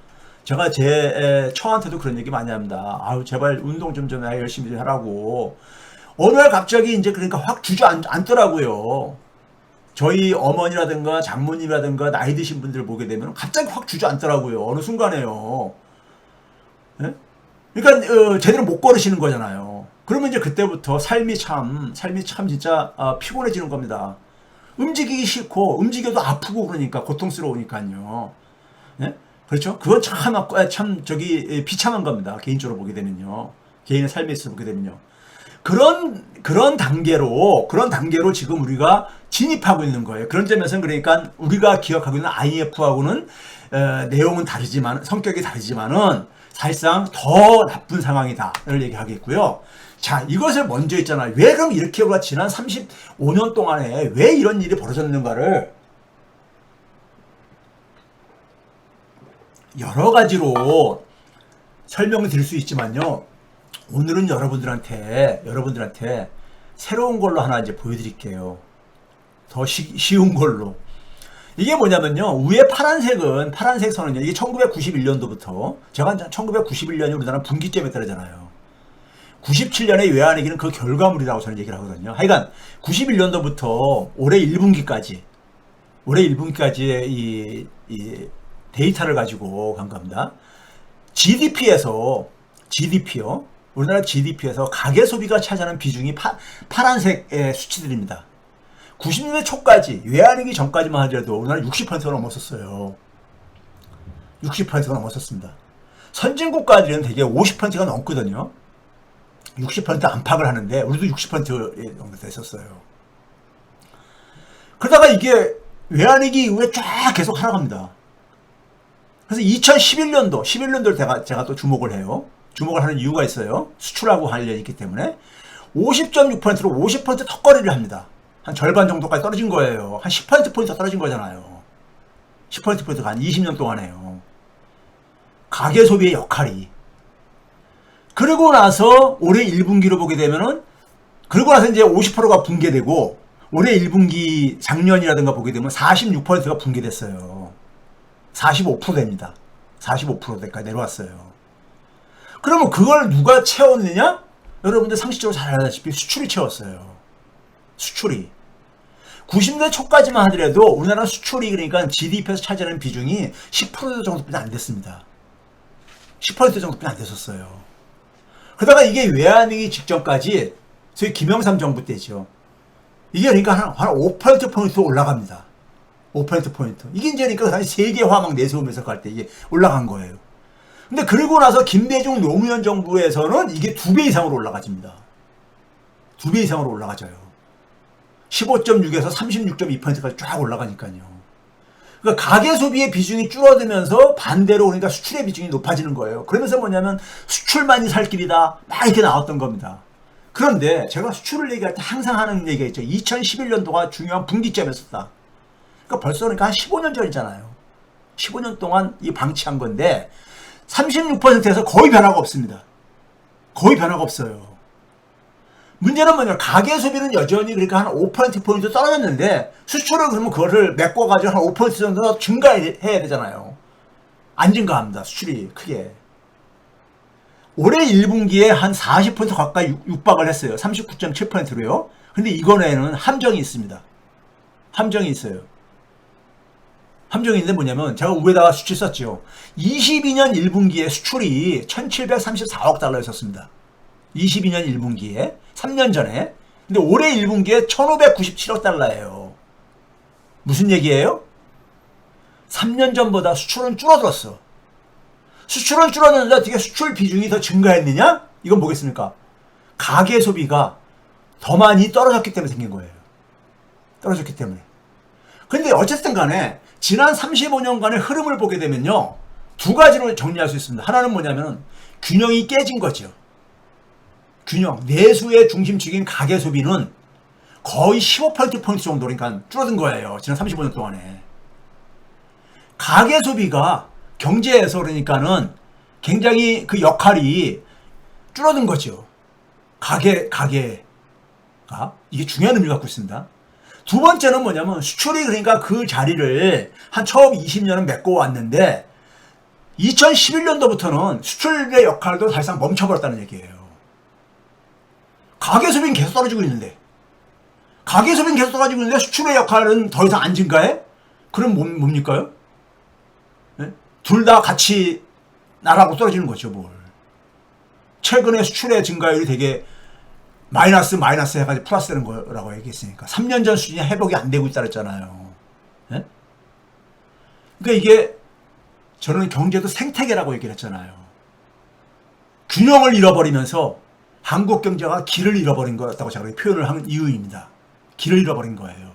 제가 제 처한테도 그런 얘기 많이 합니다. 아유 제발 운동 좀 열심히 하라고. 어느 날 갑자기 이제 그러니까 확 주저앉더라고요. 저희 어머니라든가 장모님이라든가 나이 드신 분들 보게 되면 갑자기 확 주저앉더라고요. 어느 순간에요. 네? 그러니까 제대로 못 걸으시는 거잖아요. 그러면 이제 그때부터 삶이 참 진짜 피곤해지는 겁니다. 움직이기 싫고 움직여도 아프고 그러니까 고통스러우니까요. 네? 그렇죠? 그건 참 비참한 겁니다. 개인적으로 보게 되면요. 개인의 삶에 있어서 보게 되면요. 그런 단계로 지금 우리가 진입하고 있는 거예요. 그런 점에서는 그러니까 우리가 기억하고 있는 IMF하고는 내용은 다르지만 성격이 다르지만은 사실상 더 나쁜 상황이다를 얘기하겠고요. 자, 이것을 먼저 있잖아요. 왜 그럼 이렇게 우리가 지난 35년 동안에 왜 이런 일이 벌어졌는가를 여러 가지로 설명을 드릴 수 있지만요. 오늘은 여러분들한테 새로운 걸로 하나 이제 보여드릴게요. 더 쉬운 걸로. 이게 뭐냐면요. 위에 파란색 선은요. 이게 1991년도부터 제가 1991년이 우리나라 분기점에 따르잖아요. 97년의 외환위기는 그 결과물이라고 저는 얘기를 하거든요. 하여간 91년도부터 올해 1분기까지의 이 데이터를 가지고 간 겁니다. GDP요. 우리나라 GDP에서 가계 소비가 차지하는 비중이 파란색의 수치들입니다. 90년대 초까지 외환위기 전까지만 하더라도 우리나라 60%가 넘었었어요. 60%가 넘었었습니다. 선진국가들은 대개 50%가 넘거든요. 60% 안팎을 하는데 우리도 60% 정도 됐었어요. 그러다가 이게 외환위기 이후에 쫙 계속 하락합니다. 그래서 11년도를 제가 또 주목을 해요. 주목을 하는 이유가 있어요. 수출하고 관련이 있기 때문에 50.6%로 50% 턱걸이를 합니다. 한 절반 정도까지 떨어진 거예요. 한 10%포인트 떨어진 거잖아요. 10%포인트가 한 20년 동안에요. 가계소비의 역할이. 그리고 나서 올해 1분기로 보게 되면은 그리고 나서 이제 50%가 붕괴되고 올해 1분기 작년이라든가 보게 되면 46%가 붕괴됐어요. 45% 됩니다. 45%대까지 내려왔어요. 그러면 그걸 누가 채웠느냐? 여러분들 상식적으로 잘 알다시피 수출이 채웠어요. 수출이. 90년대 초까지만 하더라도 우리나라 수출이 그러니까 GDP에서 차지하는 비중이 10% 정도뿐이 안 됐습니다. 10% 정도뿐이 안 됐었어요. 그러다가 이게 외환위기 직전까지 소위 김영삼 정부 때죠. 이게 그러니까 한 5%포인트 올라갑니다. 5%포인트. 이게 이제 그러니까 그 당시 세계화 막 내세우면서 갈 때 이게 올라간 거예요. 근데 그러고 나서 김대중 노무현 정부에서는 이게 2배 이상으로 올라가집니다. 2배 이상으로 올라가져요. 15.6에서 36.2%까지 쫙 올라가니까요. 그러니까 가계 소비의 비중이 줄어들면서 반대로 그러니까 수출의 비중이 높아지는 거예요. 그러면서 뭐냐면 수출만이 살 길이다. 막 이렇게 나왔던 겁니다. 그런데 제가 수출을 얘기할 때 항상 하는 얘기가 있죠. 2011년도가 중요한 분기점이었었다. 그러니까 벌써 그러니까 한 15년 전이잖아요. 15년 동안 이 방치한 건데 36%에서 거의 변화가 없습니다. 거의 변화가 없어요. 문제는 뭐냐, 가계 소비는 여전히 그러니까 한 5%포인트 떨어졌는데 수출을 그러면 그거를 메꿔가지고 한 5% 정도 증가해야 되잖아요. 안 증가합니다. 수출이 크게. 올해 1분기에 한 40% 가까이 육박을 했어요. 39.7%로요. 근데 이거에는 함정이 있습니다. 함정이 있어요. 함정이 있는데 뭐냐면 제가 위에다가 수치 썼죠. 22년 1분기에 수출이 1734억 달러였었습니다. 22년 1분기에 3년 전에. 근데 올해 1분기에 1597억 달러예요. 무슨 얘기예요? 3년 전보다 수출은 줄어들었어. 수출은 줄어드는데 어떻게 수출 비중이 더 증가했느냐? 이건 뭐겠습니까? 가계 소비가 더 많이 떨어졌기 때문에 생긴 거예요. 떨어졌기 때문에. 근데 어쨌든 간에 지난 35년간의 흐름을 보게 되면요. 두 가지로 정리할 수 있습니다. 하나는 뭐냐면 균형이 깨진 거죠. 균형. 내수의 중심축인 가계 소비는 거의 15%포인트 정도 그러니까 줄어든 거예요. 지난 35년 동안에. 가계 소비가 경제에서 그러니까는 굉장히 그 역할이 줄어든 거죠. 가계가. 이게 중요한 의미를 갖고 있습니다. 두 번째는 뭐냐면 수출이 그러니까 그 자리를 한 처음 20년은 메꿔왔는데 2011년도부터는 수출의 역할도 사실상 멈춰버렸다는 얘기예요. 가계 소비는 계속 떨어지고 있는데 수출의 역할은 더 이상 안 증가해? 그럼 뭡니까요? 네? 둘 다 같이 나라고 떨어지는 거죠, 뭘. 최근에 수출의 증가율이 되게 마이너스 해가지고 플러스 되는 거라고 얘기했으니까. 3년 전 수준이 회복이 안 되고 있다 그랬잖아요. 네? 그러니까 이게 저는 경제도 생태계라고 얘기를 했잖아요. 균형을 잃어버리면서 한국 경제가 길을 잃어버린 거였다고 제가 표현을 한 이유입니다. 길을 잃어버린 거예요.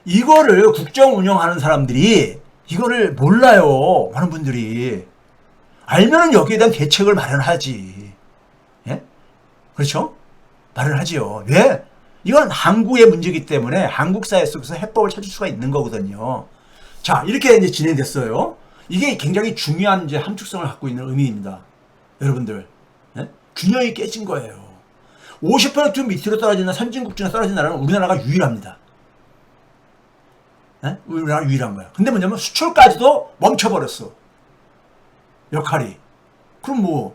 이거를 국정 운영하는 사람들이 이거를 몰라요. 많은 분들이. 알면은 여기에 대한 대책을 마련하지. 예? 그렇죠? 마련하지요. 왜? 이건 항구의 문제이기 때문에 한국 사회 속에서 해법을 찾을 수가 있는 거거든요. 자, 이렇게 이제 진행됐어요. 이게 굉장히 중요한 이제 함축성을 갖고 있는 의미입니다. 여러분들. 예? 균형이 깨진 거예요. 50% 밑으로 떨어지는 선진국 중에 떨어진 나라는 우리나라가 유일합니다. 예? 우리나라가 유일한 거야. 근데 뭐냐면 수출까지도 멈춰버렸어. 역할이. 그럼 뭐.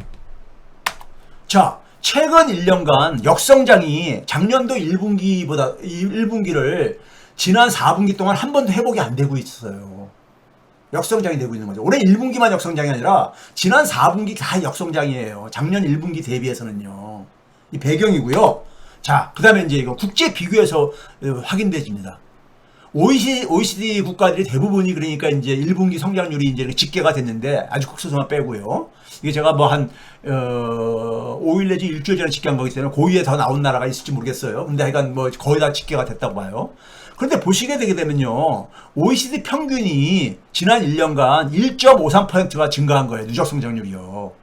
자, 최근 1년간 역성장이 작년도 1분기를 지난 4분기 동안 한 번도 회복이 안 되고 있어요. 역성장이 되고 있는 거죠. 올해 1분기만 역성장이 아니라 지난 4분기 다 역성장이에요. 작년 1분기 대비해서는요. 이 배경이고요. 자, 그 다음에 이제 이거 국제 비교에서 확인되집니다. OECD 국가들이 대부분이 그러니까 이제 1분기 성장률이 이제 집계가 됐는데 아주 국소수만 빼고요. 이게 제가 뭐 한 5일 내지 일주일 전에 집계한 거기 때문에 고위에 더 나온 나라가 있을지 모르겠어요. 근데 하여간 뭐 거의 다 집계가 됐다고 봐요. 그런데 보시게 되게 되면요. OECD 평균이 지난 1년간 1.53%가 증가한 거예요. 누적 성장률이요.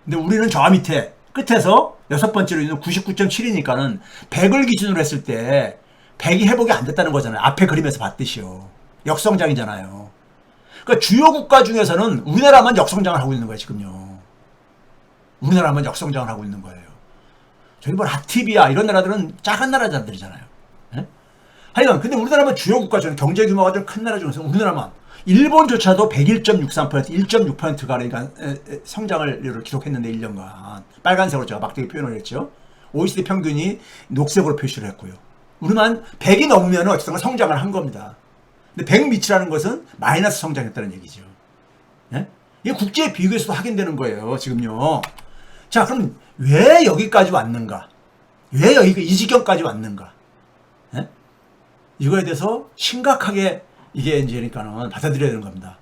근데 우리는 저 밑에 끝에서 여섯 번째로 있는 99.7이니까는 100을 기준으로 했을 때 100이 회복이 안 됐다는 거잖아요. 앞에 그림에서 봤듯이요. 역성장이잖아요. 그러니까 주요 국가 중에서는 우리나라만 역성장을 하고 있는 거예요, 지금요. 우리나라만 역성장을 하고 있는 거예요. 저희 뭐 라트비아 이런 나라들은 작은 나라들이잖아요. 예? 하여간 근데 우리나라만 주요 국가 중에 경제 규모가 좀 큰 나라 중에서 우리나라만 일본조차도 101.63%, 1.6%가 그러니까 성장을 기록했는데 1년간 빨간색으로 제가 막대기 표현을 했죠. OECD 평균이 녹색으로 표시를 했고요. 우리만 100이 넘으면 어쨌든 성장을 한 겁니다. 근데 100 밑이라는 것은 마이너스 성장했다는 얘기죠. 예? 이게 국제 비교에서도 확인되는 거예요, 지금요. 자, 그럼 왜 여기까지 왔는가? 왜 여기가 이 지경까지 왔는가? 예? 이거에 대해서 심각하게 이게 이제 그러니까는 받아들여야 되는 겁니다.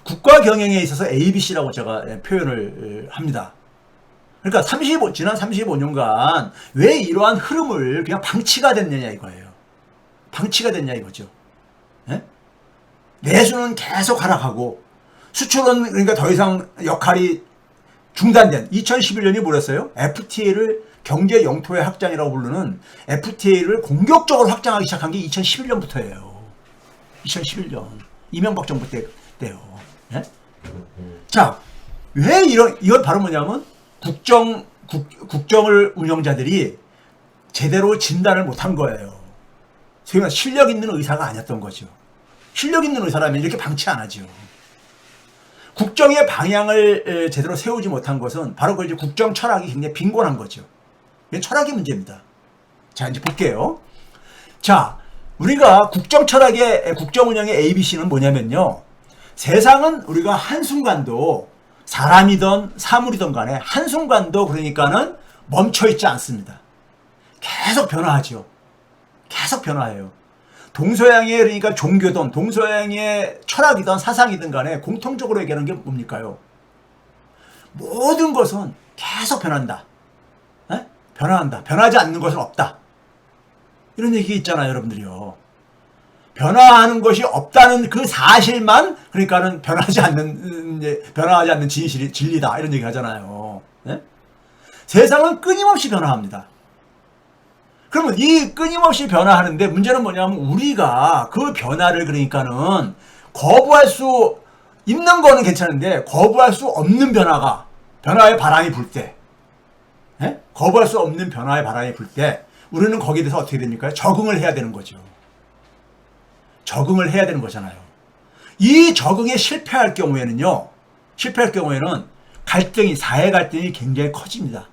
국가 경영에 있어서 ABC라고 제가 표현을 합니다. 그러니까 지난 35년간 왜 이러한 흐름을 그냥 방치가 됐느냐 이거예요. 방치가 됐냐 이거죠. 예? 내수는 계속 하락하고 수출은 그러니까 더 이상 역할이 중단된 2011년이 뭐랬어요? FTA를 경제 영토의 확장이라고 부르는 FTA를 공격적으로 확장하기 시작한 게 2011년부터예요. 2011년 이명박 정부 때요. 예? 자, 왜 이건 바로 뭐냐면 국정을 운영자들이 제대로 진단을 못한 거예요. 소위 말해 실력 있는 의사가 아니었던 거죠. 실력 있는 의사라면 이렇게 방치 안 하죠. 국정의 방향을 제대로 세우지 못한 것은 바로 그 이제 국정 철학이 굉장히 빈곤한 거죠. 이게 철학의 문제입니다. 자, 이제 볼게요. 자, 우리가 국정 철학의 국정 운영의 ABC는 뭐냐면요. 세상은 우리가 한순간도 사람이든 사물이든 간에 한순간도 그러니까는 멈춰있지 않습니다. 계속 변화하죠. 계속 변화해요. 동서양의 그러니까 종교든 동서양의 철학이든 사상이든 간에 공통적으로 얘기하는 게 뭡니까요? 모든 것은 계속 변한다. 에? 변화한다. 변하지 않는 것은 없다. 이런 얘기 있잖아요, 여러분들이요. 변화하는 것이 없다는 그 사실만 그러니까는 변하지 않는 진실이 진리다 이런 얘기 하잖아요. 네? 세상은 끊임없이 변화합니다. 그러면 이 끊임없이 변화하는데 문제는 뭐냐면 우리가 그 변화를 그러니까는 거부할 수 있는 거는 괜찮은데 거부할 수 없는 변화의 바람이 불 때, 네? 거부할 수 없는 변화의 바람이 불 때 우리는 거기에 대해서 어떻게 됩니까? 적응을 해야 되는 거죠. 적응을 해야 되는 거잖아요. 이 적응에 실패할 경우에는 사회 갈등이 굉장히 커집니다.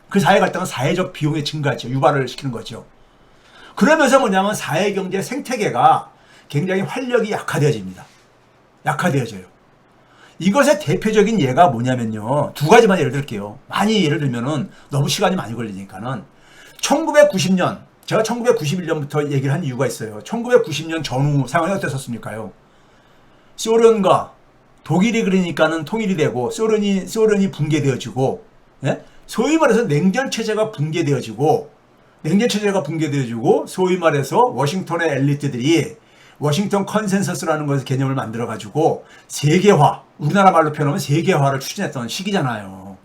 그 사회 갈등은 사회적 비용의 증가죠. 유발을 시키는 거죠. 그러면서 뭐냐면 사회 경제 생태계가 굉장히 활력이 약화되어집니다. 약화되어져요. 이것의 대표적인 예가 뭐냐면요. 두 가지만 예를 들게요. 많이 예를 들면은 너무 시간이 많이 걸리니까는 1990년 제가 1991년부터 얘기를 한 이유가 있어요. 1990년 전후 상황이 어땠었습니까요? 소련과 독일이 그러니까는 통일이 되고 소련이 붕괴되어지고, 예? 소위 말해서 냉전 체제가 붕괴되어지고 소위 말해서 워싱턴의 엘리트들이 워싱턴 컨센서스라는 것의 개념을 만들어 가지고 세계화, 우리나라 말로 표현하면 세계화를 추진했던 시기잖아요.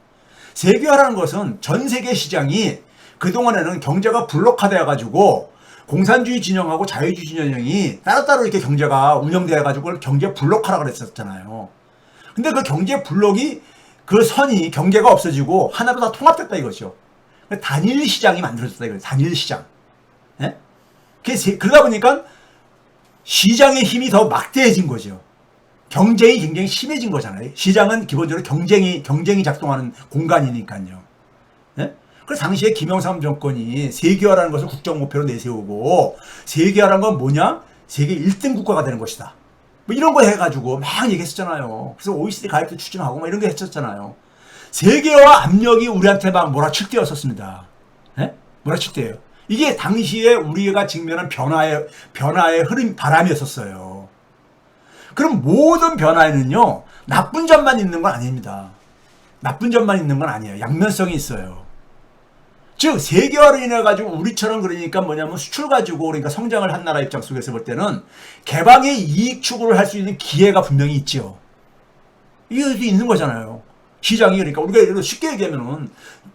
세계화라는 것은 전 세계 시장이 그동안에는 경제가 블록화되어 가지고 공산주의 진영하고 자유주의 진영이 따로따로 이렇게 경제가 운영되어 가지고 경제 블록화라고 그랬었잖아요. 근데 그 경제 블록이 그 선이 경계가 없어지고 하나로 다 통합됐다 이거죠. 단일 시장이 만들어졌다 이거죠. 단일 시장. 예? 그러다 보니까 시장의 힘이 더 막대해진 거죠. 경쟁이 굉장히 심해진 거잖아요. 시장은 기본적으로 경쟁이 작동하는 공간이니까요. 예? 그래서 당시에 김영삼 정권이 세계화라는 것을 국정 목표로 내세우고 세계화라는 건 뭐냐? 세계 1등 국가가 되는 것이다. 뭐 이런 거 해가지고 막 얘기했었잖아요. 그래서 OECD 가입도 추진하고 막 이런 거 했었잖아요. 세계화 압력이 우리한테 막 몰아칠 때였었습니다. 예? 몰아칠 때예요. 이게 당시에 우리가 직면한 변화의 흐름, 바람이었었어요. 그럼 모든 변화에는요, 나쁜 점만 있는 건 아닙니다. 나쁜 점만 있는 건 아니에요. 양면성이 있어요. 즉, 세계화로 인해가지고 우리처럼 그러니까 뭐냐면 수출 가지고 그러니까 성장을 한 나라 입장 속에서 볼 때는 개방의 이익 추구를 할 수 있는 기회가 분명히 있죠. 이게 있는 거잖아요. 시장이 그러니까 우리가 쉽게 얘기하면은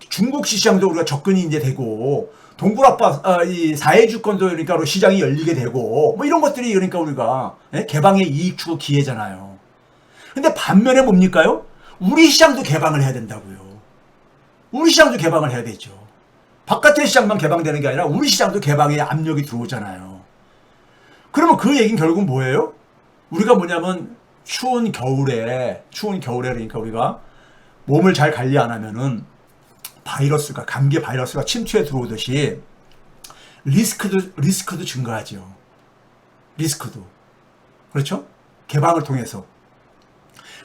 중국 시장도 우리가 접근이 이제 되고 동북아빠 이 사회주권도 그러니까 시장이 열리게 되고 뭐 이런 것들이 그러니까 우리가 개방의 이익 추구 기회잖아요. 근데 반면에 뭡니까요? 우리 시장도 개방을 해야 된다고요. 우리 시장도 개방을 해야 되죠. 바깥의 시장만 개방되는 게 아니라 우리 시장도 개방의 압력이 들어오잖아요. 그러면 그 얘기는 결국은 뭐예요? 우리가 뭐냐면 추운 겨울에 그러니까 우리가 몸을 잘 관리 안 하면은 감기 바이러스가 침투해 들어오듯이 리스크도 증가하죠. 리스크도. 그렇죠? 개방을 통해서.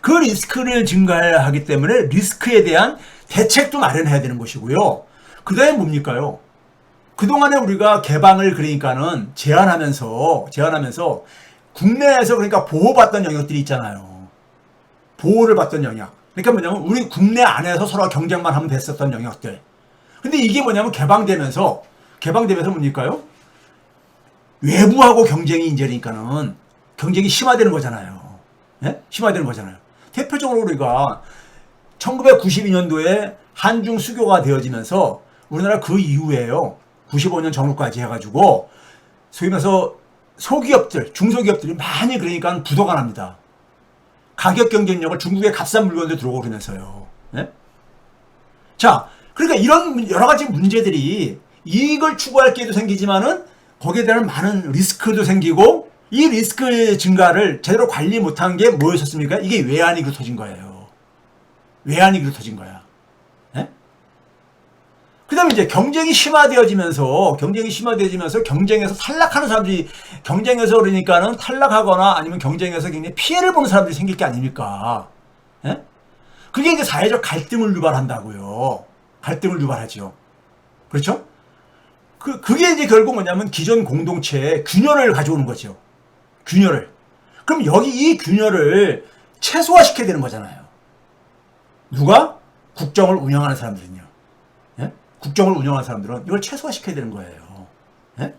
그 리스크를 증가하기 때문에 리스크에 대한 대책도 마련해야 되는 것이고요. 그 다음에 뭡니까요? 그동안에 우리가 개방을 그러니까는 제한하면서 국내에서 그러니까 보호받던 영역들이 있잖아요. 보호를 받던 영역. 그러니까 뭐냐면 우리 국내 안에서 서로 경쟁만 하면 됐었던 영역들. 근데 이게 뭐냐면 개방되면서 뭡니까요? 외부하고 경쟁이 이제 그러니까는 경쟁이 심화되는 거잖아요. 예? 심화되는 거잖아요. 대표적으로 우리가 1992년도에 한중 수교가 되어지면서 우리나라 그 이후에요. 95년 전후까지 해가지고 소위 말해서 소기업들, 중소기업들이 많이 그러니까 부도가 납니다. 가격 경쟁력을 중국의 값싼 물건들 들어오고 그러면서요. 예? 자, 그러니까 이런 여러 가지 문제들이 이익을 추구할 기회도 생기지만은 거기에 대한 많은 리스크도 생기고 이 리스크 증가를 제대로 관리 못한 게 뭐였었습니까? 이게 외환위기로 터진 거예요. 외환위기로 터진 거야. 예? 그 다음에 이제 경쟁이 심화되어지면서 경쟁에서 탈락하는 사람들이 경쟁에서 그러니까는 탈락하거나 아니면 경쟁에서 굉장히 피해를 보는 사람들이 생길 게 아닙니까? 예? 그게 이제 사회적 갈등을 유발한다고요. 갈등을 유발하죠. 그렇죠? 그게 이제 결국 뭐냐면 기존 공동체의 균열을 가져오는 거죠. 균열을. 그럼 여기 이 균열을 최소화시켜야 되는 거잖아요. 누가? 국정을 운영하는 사람들은요. 예? 국정을 운영하는 사람들은 이걸 최소화시켜야 되는 거예요. 예?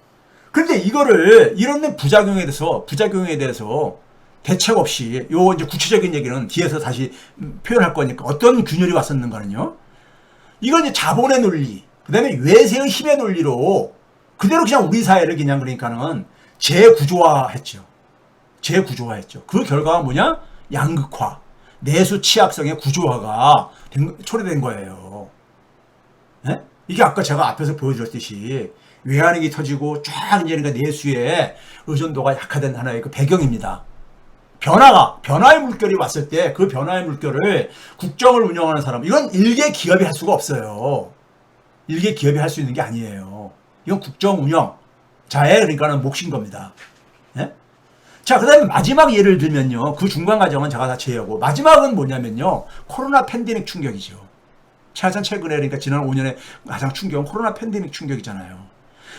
그런데 이거를 이런 부작용에 대해서 대책 없이 요 이제 구체적인 얘기는 뒤에서 다시 표현할 거니까 어떤 균열이 왔었는가는요. 이건 이제 자본의 논리, 그다음에 외세의 힘의 논리로 그대로 그냥 우리 사회를 그냥 그러니까는 재구조화했죠. 그 결과가 뭐냐? 양극화, 내수 취약성의 구조화가 초래된 거예요. 네? 이게 아까 제가 앞에서 보여드렸듯이 외환위기 터지고 쫙 이제 그러니까 내수의 의존도가 약화된 하나의 그 배경입니다. 변화의 물결이 왔을 때 그 변화의 물결을 국정을 운영하는 사람, 이건 일개 기업이 할 수가 없어요. 일개 기업이 할 수 있는 게 아니에요. 이건 국정 운영자의 그러니까는 몫인 겁니다. 네? 자, 그 다음에 마지막 예를 들면요. 그 중간 과정은 제가 다 제외하고 마지막은 뭐냐면요. 코로나 팬데믹 충격이죠. 가장 최근에 그러니까 지난 5년에 가장 충격은 코로나 팬데믹 충격이잖아요.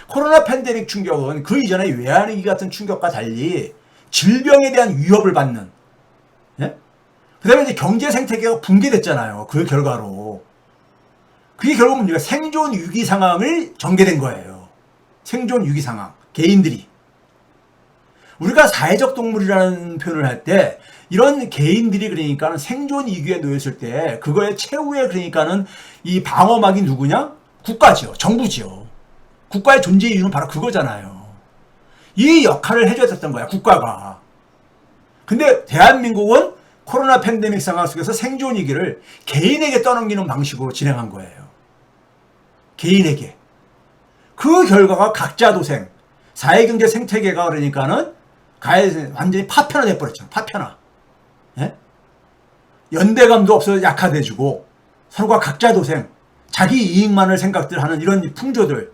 코로나 팬데믹 충격은 그 이전에 외환위기 같은 충격과 달리 질병에 대한 위협을 받는, 예? 그 다음에 이제 경제 생태계가 붕괴됐잖아요. 그 결과로. 그게 결국 뭡니까? 생존 위기 상황을 전개된 거예요. 생존 위기 상황. 개인들이. 우리가 사회적 동물이라는 표현을 할 때 이런 개인들이 그러니까는 생존 위기에 놓였을 때 그거의 최후의 그러니까는 이 방어막이 누구냐? 국가죠. 정부죠. 국가의 존재 이유는 바로 그거잖아요. 이 역할을 해줘야 됐던 거야, 국가가. 근데 대한민국은 코로나 팬데믹 상황 속에서 생존 위기를 개인에게 떠넘기는 방식으로 진행한 거예요. 개인에게. 그 결과가 각자 도생, 사회경제 생태계가 그러니까는 완전히 파편화 돼버렸죠. 파편화. 예? 연대감도 없어서 약화돼주고 서로가 각자 도생, 자기 이익만을 생각들 하는 이런 풍조들.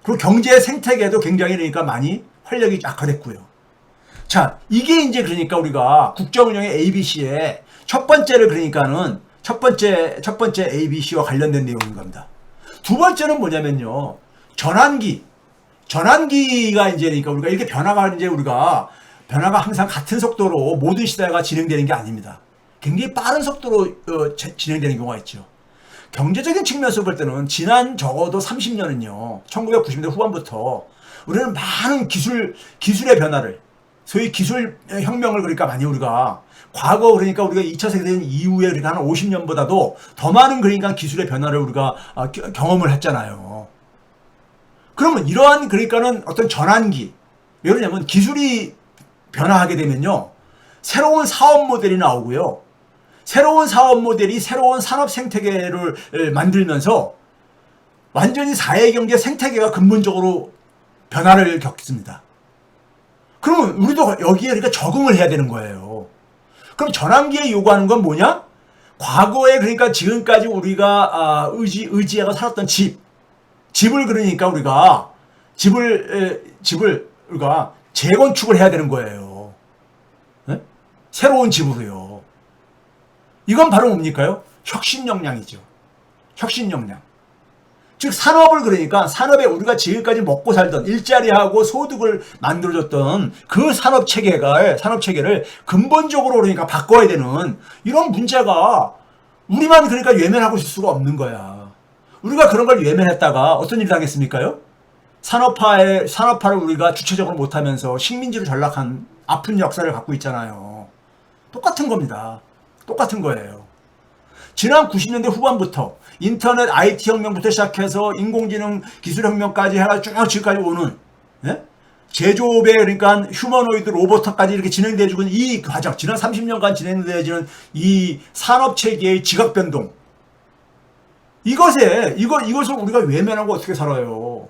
그리고 경제 생태계도 굉장히 그러니까 많이 활력이 약화됐고요. 자, 이게 이제 그러니까 우리가 국정운영의 ABC의 첫 번째를 그러니까는 첫 번째 ABC와 관련된 내용인 겁니다. 두 번째는 뭐냐면요. 전환기가 이제 그러니까 우리가 이렇게 변화가 항상 같은 속도로 모든 시대가 진행되는 게 아닙니다. 굉장히 빠른 속도로 진행되는 경우가 있죠. 경제적인 측면에서 볼 때는 지난 적어도 30년은요. 1990년대 후반부터 우리는 많은 기술의 변화를, 소위 기술 혁명을 그러니까 많이 우리가 과거 그러니까 우리가 2차 세계대전 이후에 그러니까 한 50년보다도 더 많은 그러니까 기술의 변화를 우리가 경험을 했잖아요. 그러면 이러한 그러니까는 어떤 전환기, 왜 그러냐면 기술이 변화하게 되면요. 새로운 사업 모델이 나오고요. 새로운 사업 모델이 새로운 산업 생태계를 만들면서 완전히 사회경제 생태계가 근본적으로 변화를 겪습니다. 그러면 우리도 여기에 그러니까 적응을 해야 되는 거예요. 그럼 전환기에 요구하는 건 뭐냐? 과거에 그러니까 지금까지 우리가 의지하고 살았던 집을 그러니까 우리가 집을 우리가 재건축을 해야 되는 거예요. 네? 새로운 집으로요. 이건 바로 뭡니까요? 혁신 역량이죠. 혁신 역량. 즉 산업을 그러니까 산업에 우리가 지금까지 먹고 살던 일자리하고 소득을 만들어줬던 그 산업 체계를 근본적으로 그러니까 바꿔야 되는 이런 문제가 우리만 그러니까 외면하고 있을 수가 없는 거야. 우리가 그런 걸 외면했다가 어떤 일이 당했습니까요? 산업화를 우리가 주체적으로 못하면서 식민지로 전락한 아픈 역사를 갖고 있잖아요. 똑같은 겁니다. 똑같은 거예요. 지난 90년대 후반부터 인터넷 IT 혁명부터 시작해서 인공지능 기술혁명까지 해가지고 쭉 지금까지 오는, 예? 제조업에 그러니까 휴머노이드 로봇까지 이렇게 진행되어지고 있는 이 과정, 지난 30년간 진행되어지는 이 산업체계의 지각변동, 이것을 우리가 외면하고 어떻게 살아요?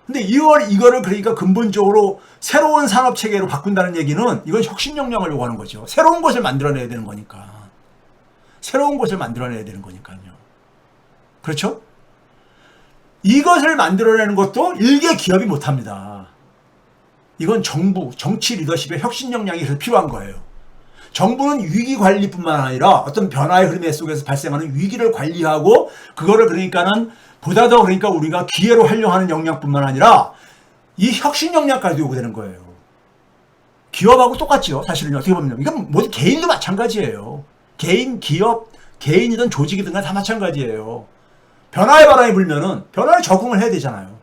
근데 이거를 그러니까 근본적으로 새로운 산업체계로 바꾼다는 얘기는 이건 혁신역량을 요구하는 거죠. 새로운 것을 만들어내야 되는 거니까. 새로운 것을 만들어내야 되는 거니까요. 그렇죠? 이것을 만들어내는 것도 일개 기업이 못합니다. 이건 정부, 정치 리더십의 혁신 역량이 그래서 필요한 거예요. 정부는 위기 관리뿐만 아니라 어떤 변화의 흐름 속에서 발생하는 위기를 관리하고 그거를 그러니까는 보다 더 그러니까 우리가 기회로 활용하는 역량뿐만 아니라 이 혁신 역량까지 요구되는 거예요. 기업하고 똑같죠. 사실은 어떻게 보면 이건 모두 개인도 마찬가지예요. 개인, 기업, 개인이든 조직이든 다 마찬가지예요. 변화의 바람이 불면은 변화에 적응을 해야 되잖아요.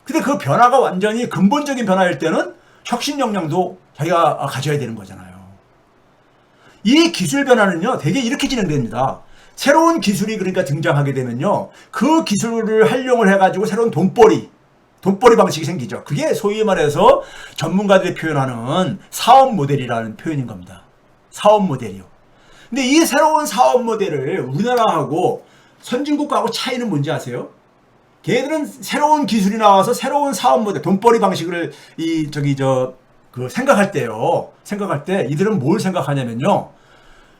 근데 그 변화가 완전히 근본적인 변화일 때는 혁신 역량도 자기가 가져야 되는 거잖아요. 이 기술 변화는요, 되게 이렇게 진행됩니다. 새로운 기술이 그러니까 등장하게 되면요, 그 기술을 활용을 해가지고 새로운 돈벌이 방식이 생기죠. 그게 소위 말해서 전문가들이 표현하는 사업 모델이라는 표현인 겁니다. 사업 모델이요. 근데 이 새로운 사업 모델을 우리나라하고 선진국하고 차이는 뭔지 아세요? 걔네들은 새로운 기술이 나와서 새로운 사업 모델, 돈벌이 방식을 생각할 때요. 생각할 때 이들은 뭘 생각하냐면요.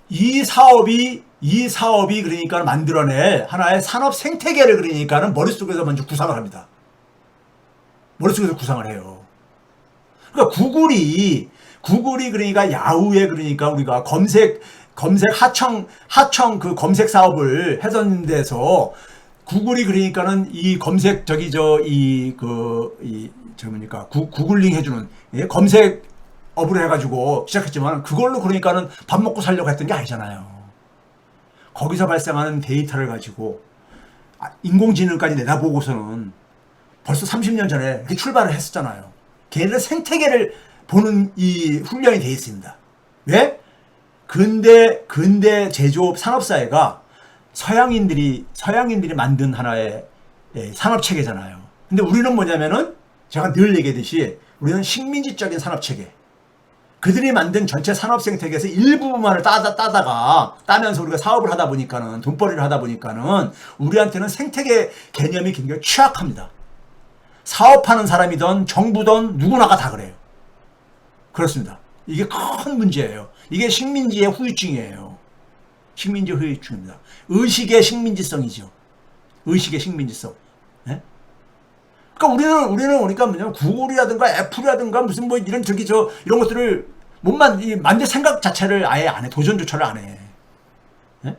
이 사업이 그러니까 만들어낼 하나의 산업 생태계를 그러니까는 머릿속에서 먼저 구상을 합니다. 머릿속에서 구상을 해요. 그러니까 구글이 그러니까 야후에 그러니까 우리가 검색 하청 그 검색 사업을 하던 데서 구글이 그러니까는 이 검색 구글링 해주는 검색업을 해가지고 시작했지만 그걸로 그러니까는 밥 먹고 살려고 했던 게 아니잖아요. 거기서 발생하는 데이터를 가지고 인공지능까지 내다보고서는 벌써 30년 전에 이렇게 출발을 했었잖아요. 걔네들 생태계를 보는 이 훈련이 돼 있습니다. 왜? 근대 제조업 산업사회가 서양인들이 만든 하나의 산업체계잖아요. 근데 우리는 뭐냐면은 제가 늘 얘기했듯이 우리는 식민지적인 산업체계. 그들이 만든 전체 산업생태계에서 일부분만을 따면서 우리가 사업을 하다 보니까는, 돈벌이를 하다 보니까는 우리한테는 생태계 개념이 굉장히 취약합니다. 사업하는 사람이든 정부든 누구나가 다 그래요. 그렇습니다. 이게 큰 문제예요. 이게 식민지의 후유증이에요. 식민지 후유증입니다. 의식의 식민지성이죠. 의식의 식민지성. 네? 그러니까 우리는 그러니까 뭐냐면 구글이라든가 애플이라든가 무슨 뭐 이런 이런 것들을 만들 생각 자체를 아예 안 해. 도전조차를 안 해. 네?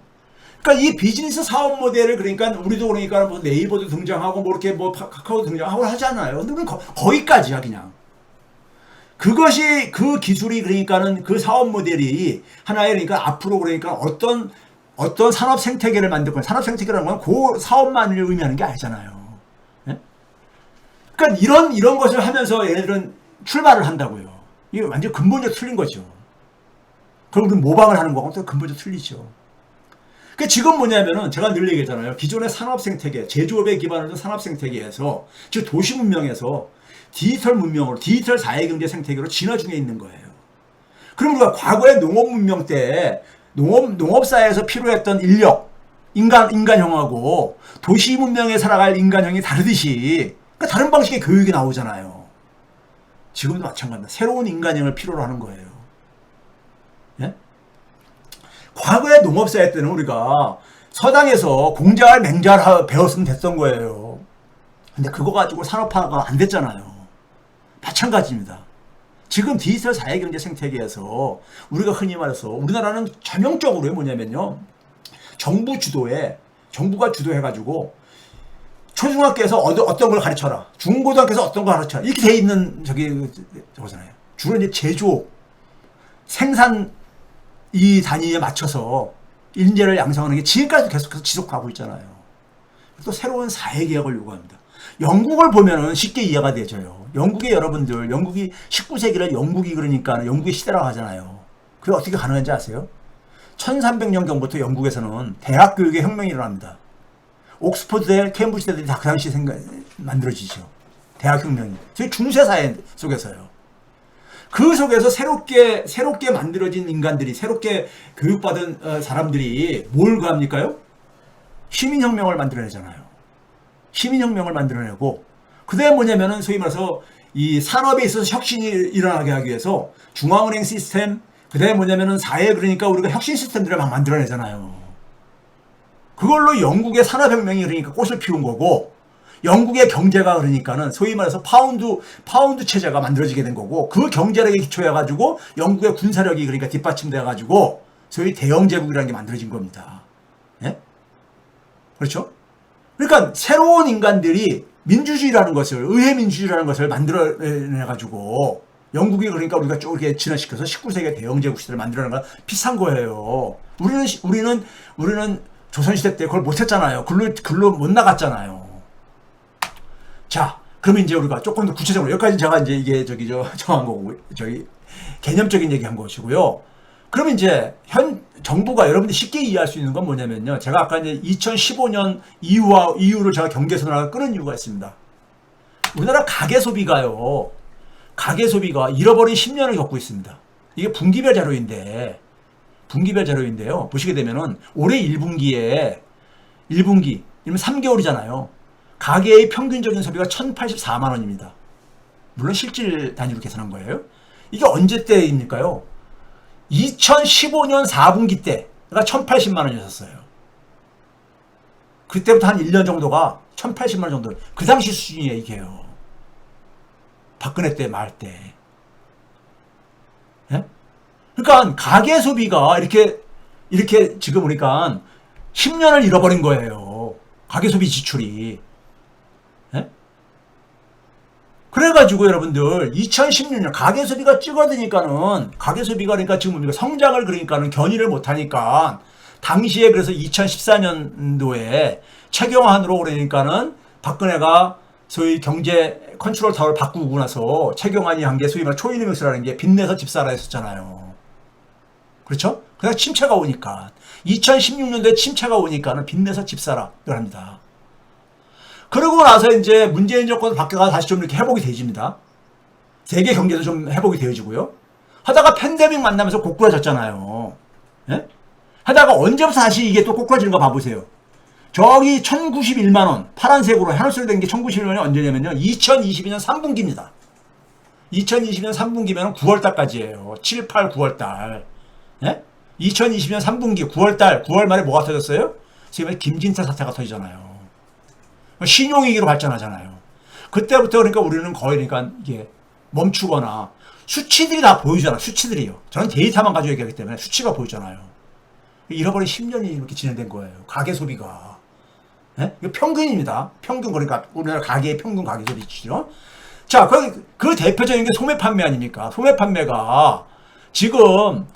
그러니까 이 비즈니스 사업 모델을 그러니까 우리도 그러니까 뭐 네이버도 등장하고 뭐 이렇게 뭐 카카오도 등장하고 하잖아요. 근데 우리는 거기까지야 그냥. 그 기술이 그러니까는 그 사업 모델이 하나의 그러니까 앞으로 그러니까 어떤 산업 생태계를 만들 거냐. 산업 생태계라는 건 그 사업만을 의미하는 게 아니잖아요. 예? 그러니까 이런 것을 하면서 얘네들은 출발을 한다고요. 이게 완전 근본적으로 틀린 거죠. 그럼 우리는 모방을 하는 거하고 또 근본적으로 틀리죠. 그 지금 뭐냐면은 제가 늘 얘기했잖아요. 기존의 산업 생태계, 제조업에 기반을 둔 산업 생태계에서 즉 도시 문명에서 디지털 문명으로, 디지털 사회경제 생태계로 진화 중에 있는 거예요. 그럼 우리가 과거의 농업 문명 때 농업사회에서 필요했던 인력, 인간형하고 도시 문명에 살아갈 인간형이 다르듯이 그러니까 다른 방식의 교육이 나오잖아요. 지금도 마찬가지입니다. 새로운 인간형을 필요로 하는 거예요. 예? 과거의 농업사회 때는 우리가 서당에서 공자를 맹자를 배웠으면 됐던 거예요. 근데 그거 가지고 산업화가 안 됐잖아요. 마찬가지입니다. 지금 디지털 사회경제 생태계에서 우리가 흔히 말해서 우리나라는 전형적으로 뭐냐면요. 정부가 주도해가지고 초중학교에서 어떤 걸 가르쳐라. 중고등학교에서 어떤 걸 가르쳐라. 이렇게 돼 있는 저거잖아요. 주로 이제 제조업, 생산 이 단위에 맞춰서 인재를 양성하는 게 지금까지도 계속해서 지속하고 있잖아요. 또 새로운 사회개혁을 요구합니다. 영국을 보면은 쉽게 이해가 되져요. 영국의 여러분들, 영국이 19세기를 영국이 그러니까 영국의 시대라고 하잖아요. 그게 어떻게 가능한지 아세요? 1300년 경부터 영국에서는 대학 교육의 혁명이 일어납니다. 옥스퍼드대, 케임브리지대들이 다 그 당시에 만들어지죠. 대학 혁명이. 저희 중세사회 속에서요. 그 속에서 새롭게 만들어진 인간들이, 새롭게 교육받은 사람들이 뭘 합니까요? 시민혁명을 만들어내잖아요. 시민혁명을 만들어내고, 그 다음에 뭐냐면은 소위 말해서 이 산업에 있어서 혁신이 일어나게 하기 위해서 중앙은행 시스템, 그 다음에 뭐냐면은 사회, 그러니까 우리가 혁신 시스템들을 막 만들어내잖아요. 그걸로 영국의 산업혁명이 그러니까 꽃을 피운 거고, 영국의 경제가 그러니까는 소위 말해서 파운드 체제가 만들어지게 된 거고, 그 경제력에 기초해가지고 영국의 군사력이 그러니까 뒷받침돼가지고 소위 대영제국이라는 게 만들어진 겁니다. 예? 그렇죠? 그러니까 새로운 인간들이 민주주의라는 것을, 의회 민주주의라는 것을 만들어내가지고 영국이 그러니까 우리가 쭉 이렇게 진화시켜서 19세기 대영제국 시대를 만들어낸 거랑 비슷한 거예요. 우리는 조선시대 때 그걸 못했잖아요. 글로 못 나갔잖아요. 자, 그러면 이제 우리가 조금 더 구체적으로, 여기까지 제가 이제 이게 정한 거고, 개념적인 얘기 한 것이고요. 그러면 이제 정부가 여러분들이 쉽게 이해할 수 있는 건 뭐냐면요. 제가 아까 이제 2015년 이후를 제가 경계선을 끊은 이유가 있습니다. 우리나라 가계소비가요. 가계소비가 잃어버린 10년을 겪고 있습니다. 이게 분기별 자료인데요. 보시게 되면은 올해 1분기, 이러면 3개월이잖아요. 가계의 평균적인 소비가 1084만 원입니다. 물론 실질 단위로 계산한 거예요. 이게 언제 때입니까요? 2015년 4분기 때가 1080만 원이었어요. 그때부터 한 1년 정도가 1080만 원 정도. 그 당시 수준이에요, 이게요. 박근혜 때, 말 때. 예? 그러니까 가계 소비가 이렇게 지금 그러니까 10년을 잃어버린 거예요. 가계 소비 지출이. 예? 그래가지고 여러분들 2016년 가계 소비가 찌그러드니까는, 가계 소비가 그러니까 지금 뭡니까? 성장을 그러니까는 견인을 못하니까, 당시에 그래서 2014년도에 최경환으로 그러니까는 박근혜가 소위 경제 컨트롤 타워를 바꾸고 나서 최경환이 한 게 소위 말 초이노믹스라는 게 빚내서 집 사라 했었잖아요. 그렇죠? 그래서 침체가 오니까 2016년도에 침체가 오니까는 빚내서 집 사라를 합니다. 그러고 나서 이제 문재인 정권 바뀌어가 다시 좀 이렇게 회복이 되집니다. 세계 경제도 좀 회복이 되어지고요. 하다가 팬데믹 만나면서 고꾸라졌잖아요. 예? 하다가 언제부터 다시 이게 또 고꾸라지는 거 봐보세요. 저기 1091만원, 파란색으로 하늘색으로 된 게 1091만원이 언제냐면요. 2022년 3분기입니다. 2022년 3분기면 9월달까지예요. 7, 8, 9월달. 예? 2020년 3분기 9월달, 9월 말에 뭐가 터졌어요? 지금 김진태 사태가 터지잖아요. 신용위기로 발전하잖아요. 그때부터 그러니까 우리는 거의 그러니까 이게 멈추거나, 수치들이 다 보이잖아. 수치들이요. 저는 데이터만 가지고 얘기하기 때문에 수치가 보이잖아요. 잃어버린 10년이 이렇게 진행된 거예요. 가계 소비가. 예? 이거 평균입니다. 평균, 그러니까 우리나라 가계의 평균 가계 소비치죠. 자, 그 대표적인 게 소매 판매 아닙니까? 소매 판매가 지금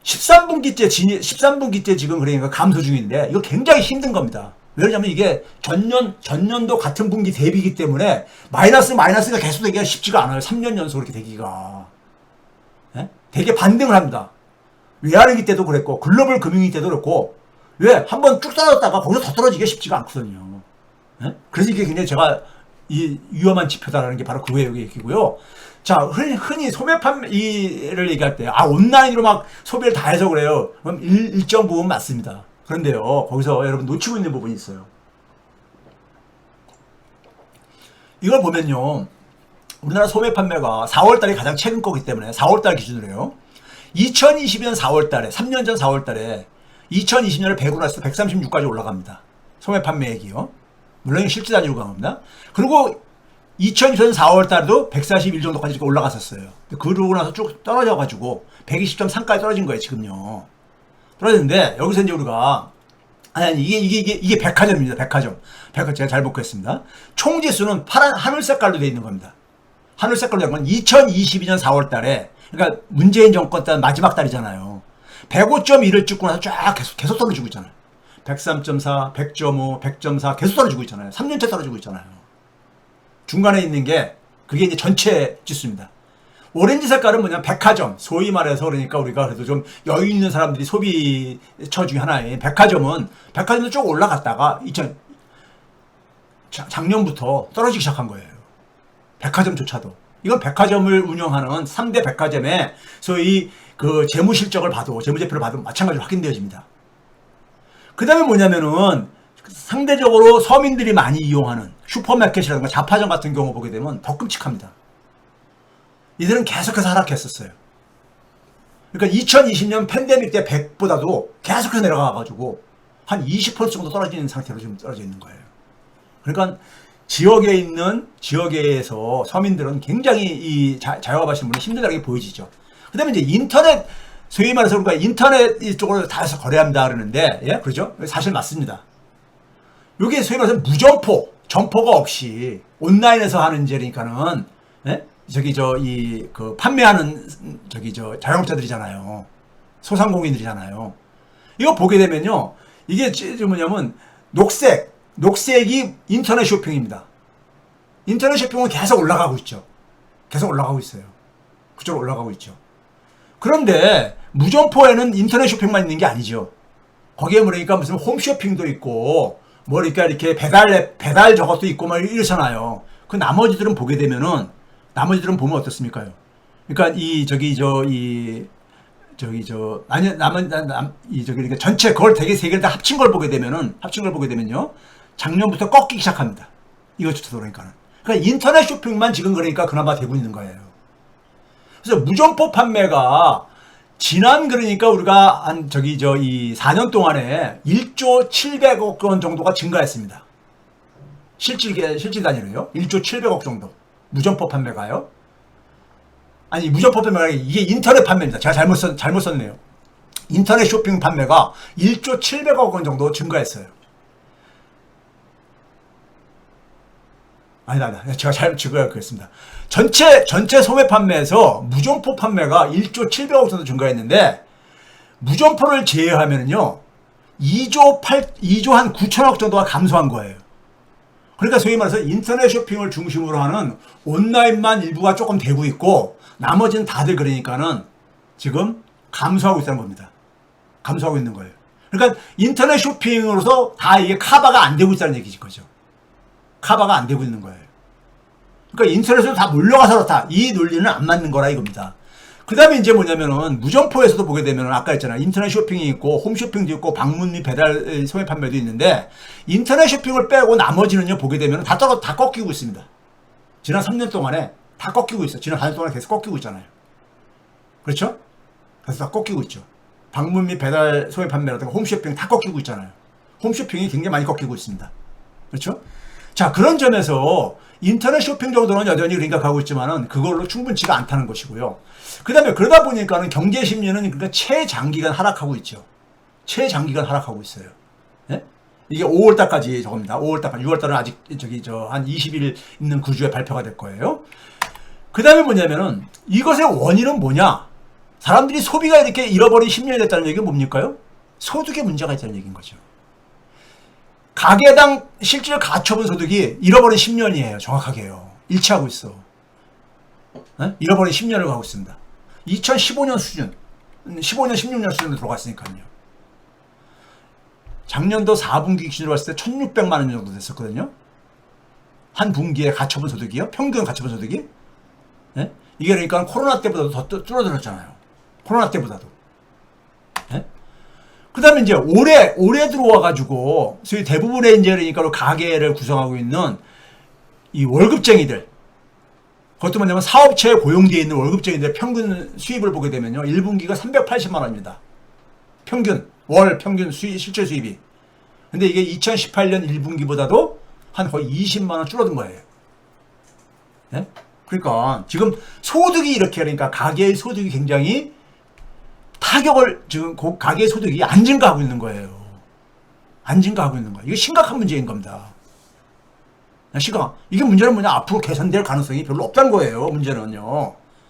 13분기째 지금 그러니까 감소 중인데, 이거 굉장히 힘든 겁니다. 왜냐면 이게 전년도 같은 분기 대비이기 때문에 마이너스가 계속 되기가 쉽지가 않아요. 3년 연속 이렇게 되기가. 예? 되게 반등을 합니다. 외환위기 때도 그랬고, 글로벌 금융위기 때도 그렇고, 왜? 한번 쭉 떨어졌다가 거기서 더 떨어지기가 쉽지가 않거든요. 예? 그래서 이게 굉장히 제가 이 위험한 지표다라는 게 바로 그 얘기고요. 자, 흔히 소매 판매를 얘기할 때, 온라인으로 막 소비를 다 해서 그래요. 그럼 일정 부분 맞습니다. 그런데요, 거기서 여러분 놓치고 있는 부분이 있어요. 이걸 보면요, 우리나라 소매 판매가 4월달이 가장 최근 거기 때문에 4월달 기준으로 해요. 2022년 4월달에, 3년 전 4월달에 2020년을 100으로 했을 때 136까지 올라갑니다. 소매 판매액이요. 물론 실제 단위로 간 겁니다. 그리고 2020년 4월달에도 141 정도까지 이렇게 올라갔었어요. 그러고 나서 쭉 떨어져가지고 120.3까지 떨어진 거예요, 지금요. 떨어졌는데, 여기서 이제 우리가, 이게 백화점입니다, 백화점. 제가 잘 복구했습니다. 총 지수는 하늘 색깔로 되어 있는 겁니다. 하늘 색깔로 된 건 2022년 4월달에, 그러니까 문재인 정권 때 마지막 달이잖아요. 105.1을 찍고 나서 쫙 계속 떨어지고 있잖아요. 103.4, 100.5, 100.4 계속 떨어지고 있잖아요. 3년째 떨어지고 있잖아요. 중간에 있는 게 그게 이제 전체 지수입니다. 오렌지 색깔은 뭐냐면 백화점, 소위 말해서 그러니까 우리가 그래도 좀 여유 있는 사람들이 소비처 중에 하나인 백화점도 쭉 올라갔다가 작년부터 떨어지기 시작한 거예요. 백화점조차도. 이건 백화점을 운영하는 3대 백화점의 소위 그 재무실적을 봐도, 재무제표를 봐도 마찬가지로 확인되어집니다. 그 다음에 뭐냐면은 상대적으로 서민들이 많이 이용하는 슈퍼마켓이라든가 잡화점 같은 경우 보게 되면 더 끔찍합니다. 이들은 계속해서 하락했었어요. 그러니까 2020년 팬데믹 때 100보다도 계속해서 내려가가지고 한 20% 정도 떨어지는 상태로 지금 떨어져 있는 거예요. 그러니까 지역에서 서민들은 굉장히 이 자영업하시는 분이 힘들다는 게 보여지죠. 그 다음에 이제 인터넷, 소위 말해서 그러니까 인터넷 이쪽으로 다 해서 거래한다 그러는데, 예, 그렇죠? 사실 맞습니다. 이게 소위 말해서 점포가 없이 온라인에서 하는 제니까는, 예? 판매하는, 자영업자들이잖아요. 소상공인들이잖아요. 이거 보게 되면요. 이게 뭐냐면, 녹색이 인터넷 쇼핑입니다. 인터넷 쇼핑은 계속 올라가고 있죠. 계속 올라가고 있어요. 그쪽으로 올라가고 있죠. 그런데, 무점포에는 인터넷 쇼핑만 있는 게 아니죠. 거기에 그러니까 무슨 홈쇼핑도 있고, 이렇게 배달 저것도 있고, 막 이러잖아요. 그 나머지들은 보면 어떻습니까? 그러니까 그러니까 전체 그걸 되게 세 개를 다 합친 걸 보게 되면요. 작년부터 꺾이기 시작합니다. 이것부터 그러니까는. 그러니까 인터넷 쇼핑만 지금 그러니까 그나마 되고 있는 거예요. 그래서 무점포 판매가 지난 그러니까 우리가 한 4년 동안에 1조 700억 원 정도가 증가했습니다. 실질 단위로요. 1조 700억 정도. 무점포 판매가요. 아니, 무점포 판매가 이게 인터넷 판매입니다. 제가 잘못 썼네요. 인터넷 쇼핑 판매가 1조 700억 원 정도 증가했어요. 아니다. 제가 잘못 그랬습니다. 전체 소매 판매에서 무점포 판매가 1조 700억 정도 증가했는데, 무점포를 제외하면요, 2조 한 9천억 정도가 감소한 거예요. 그러니까 소위 말해서 인터넷 쇼핑을 중심으로 하는 온라인만 일부가 조금 되고 있고, 나머지는 다들 그러니까는 지금 감소하고 있다는 겁니다. 감소하고 있는 거예요. 그러니까 인터넷 쇼핑으로서 다 이게 커버가 안 되고 있다는 얘기지, 거죠. 커버가 안 되고 있는 거예요. 그러니까 인터넷으로 다 몰려가서 그렇다. 이 논리는 안 맞는 거라 이겁니다. 그 다음에 이제 뭐냐면은 무점포에서도 보게 되면은 아까 했잖아요. 인터넷 쇼핑이 있고 홈쇼핑도 있고 방문 및 배달 소매 판매도 있는데, 인터넷 쇼핑을 빼고 나머지는요 보게 되면은 다 꺾이고 있습니다. 지난 3년 동안에 다 꺾이고 있어요. 지난 4년 동안에 계속 꺾이고 있잖아요. 그렇죠? 그래서 다 꺾이고 있죠. 방문 및 배달 소매 판매라든가 홈쇼핑 다 꺾이고 있잖아요. 홈쇼핑이 굉장히 많이 꺾이고 있습니다. 그렇죠? 자, 그런 점에서 인터넷 쇼핑 정도는 여전히 그러니까 가고 있지만은 그걸로 충분치가 않다는 것이고요. 그 다음에 그러다 보니까는 경제 심리는 그러니까 최장기간 하락하고 있죠. 최장기간 하락하고 있어요. 예? 이게 5월달까지 저겁니다. 5월달까지. 6월달은 아직 한 20일 있는 구주에 발표가 될 거예요. 그 다음에 뭐냐면은 이것의 원인은 뭐냐? 사람들이 소비가 이렇게 잃어버린 10년이 됐다는 얘기는 뭡니까요? 소득에 문제가 있다는 얘기인 거죠. 가계당 실질 가처분 소득이 잃어버린 10년이에요. 정확하게요. 일치하고 있어. 네? 잃어버린 10년을 가고 있습니다. 2015년 수준, 15년, 16년 수준으로 들어갔으니까요. 작년도 4분기 기준으로 봤을 때 1,600만 원 정도 됐었거든요. 한 분기에 가처분 소득이요. 평균 가처분 소득이. 네? 이게 그러니까 코로나 때보다도 더 줄어들었잖아요. 코로나 때보다도. 네? 그 다음에 이제 올해 들어와가지고, 소위 대부분의 이제 그러니까 가게를 구성하고 있는 이 월급쟁이들, 그것도 뭐냐면 사업체에 고용되어 있는 월급쟁이들의 평균 수입을 보게 되면요, 1분기가 380만 원입니다. 월 평균 실제 수입이. 근데 이게 2018년 1분기보다도 한 거의 20만 원 줄어든 거예요. 네? 그러니까 지금 소득이 이렇게, 그러니까 가계의 소득이 굉장히 타격을, 지금 가계의 소득이 안 증가하고 있는 거예요. 안 증가하고 있는 거예요. 이게 심각한 문제인 겁니다. 이게 문제는 뭐냐? 앞으로 개선될 가능성이 별로 없다는 거예요. 문제는요.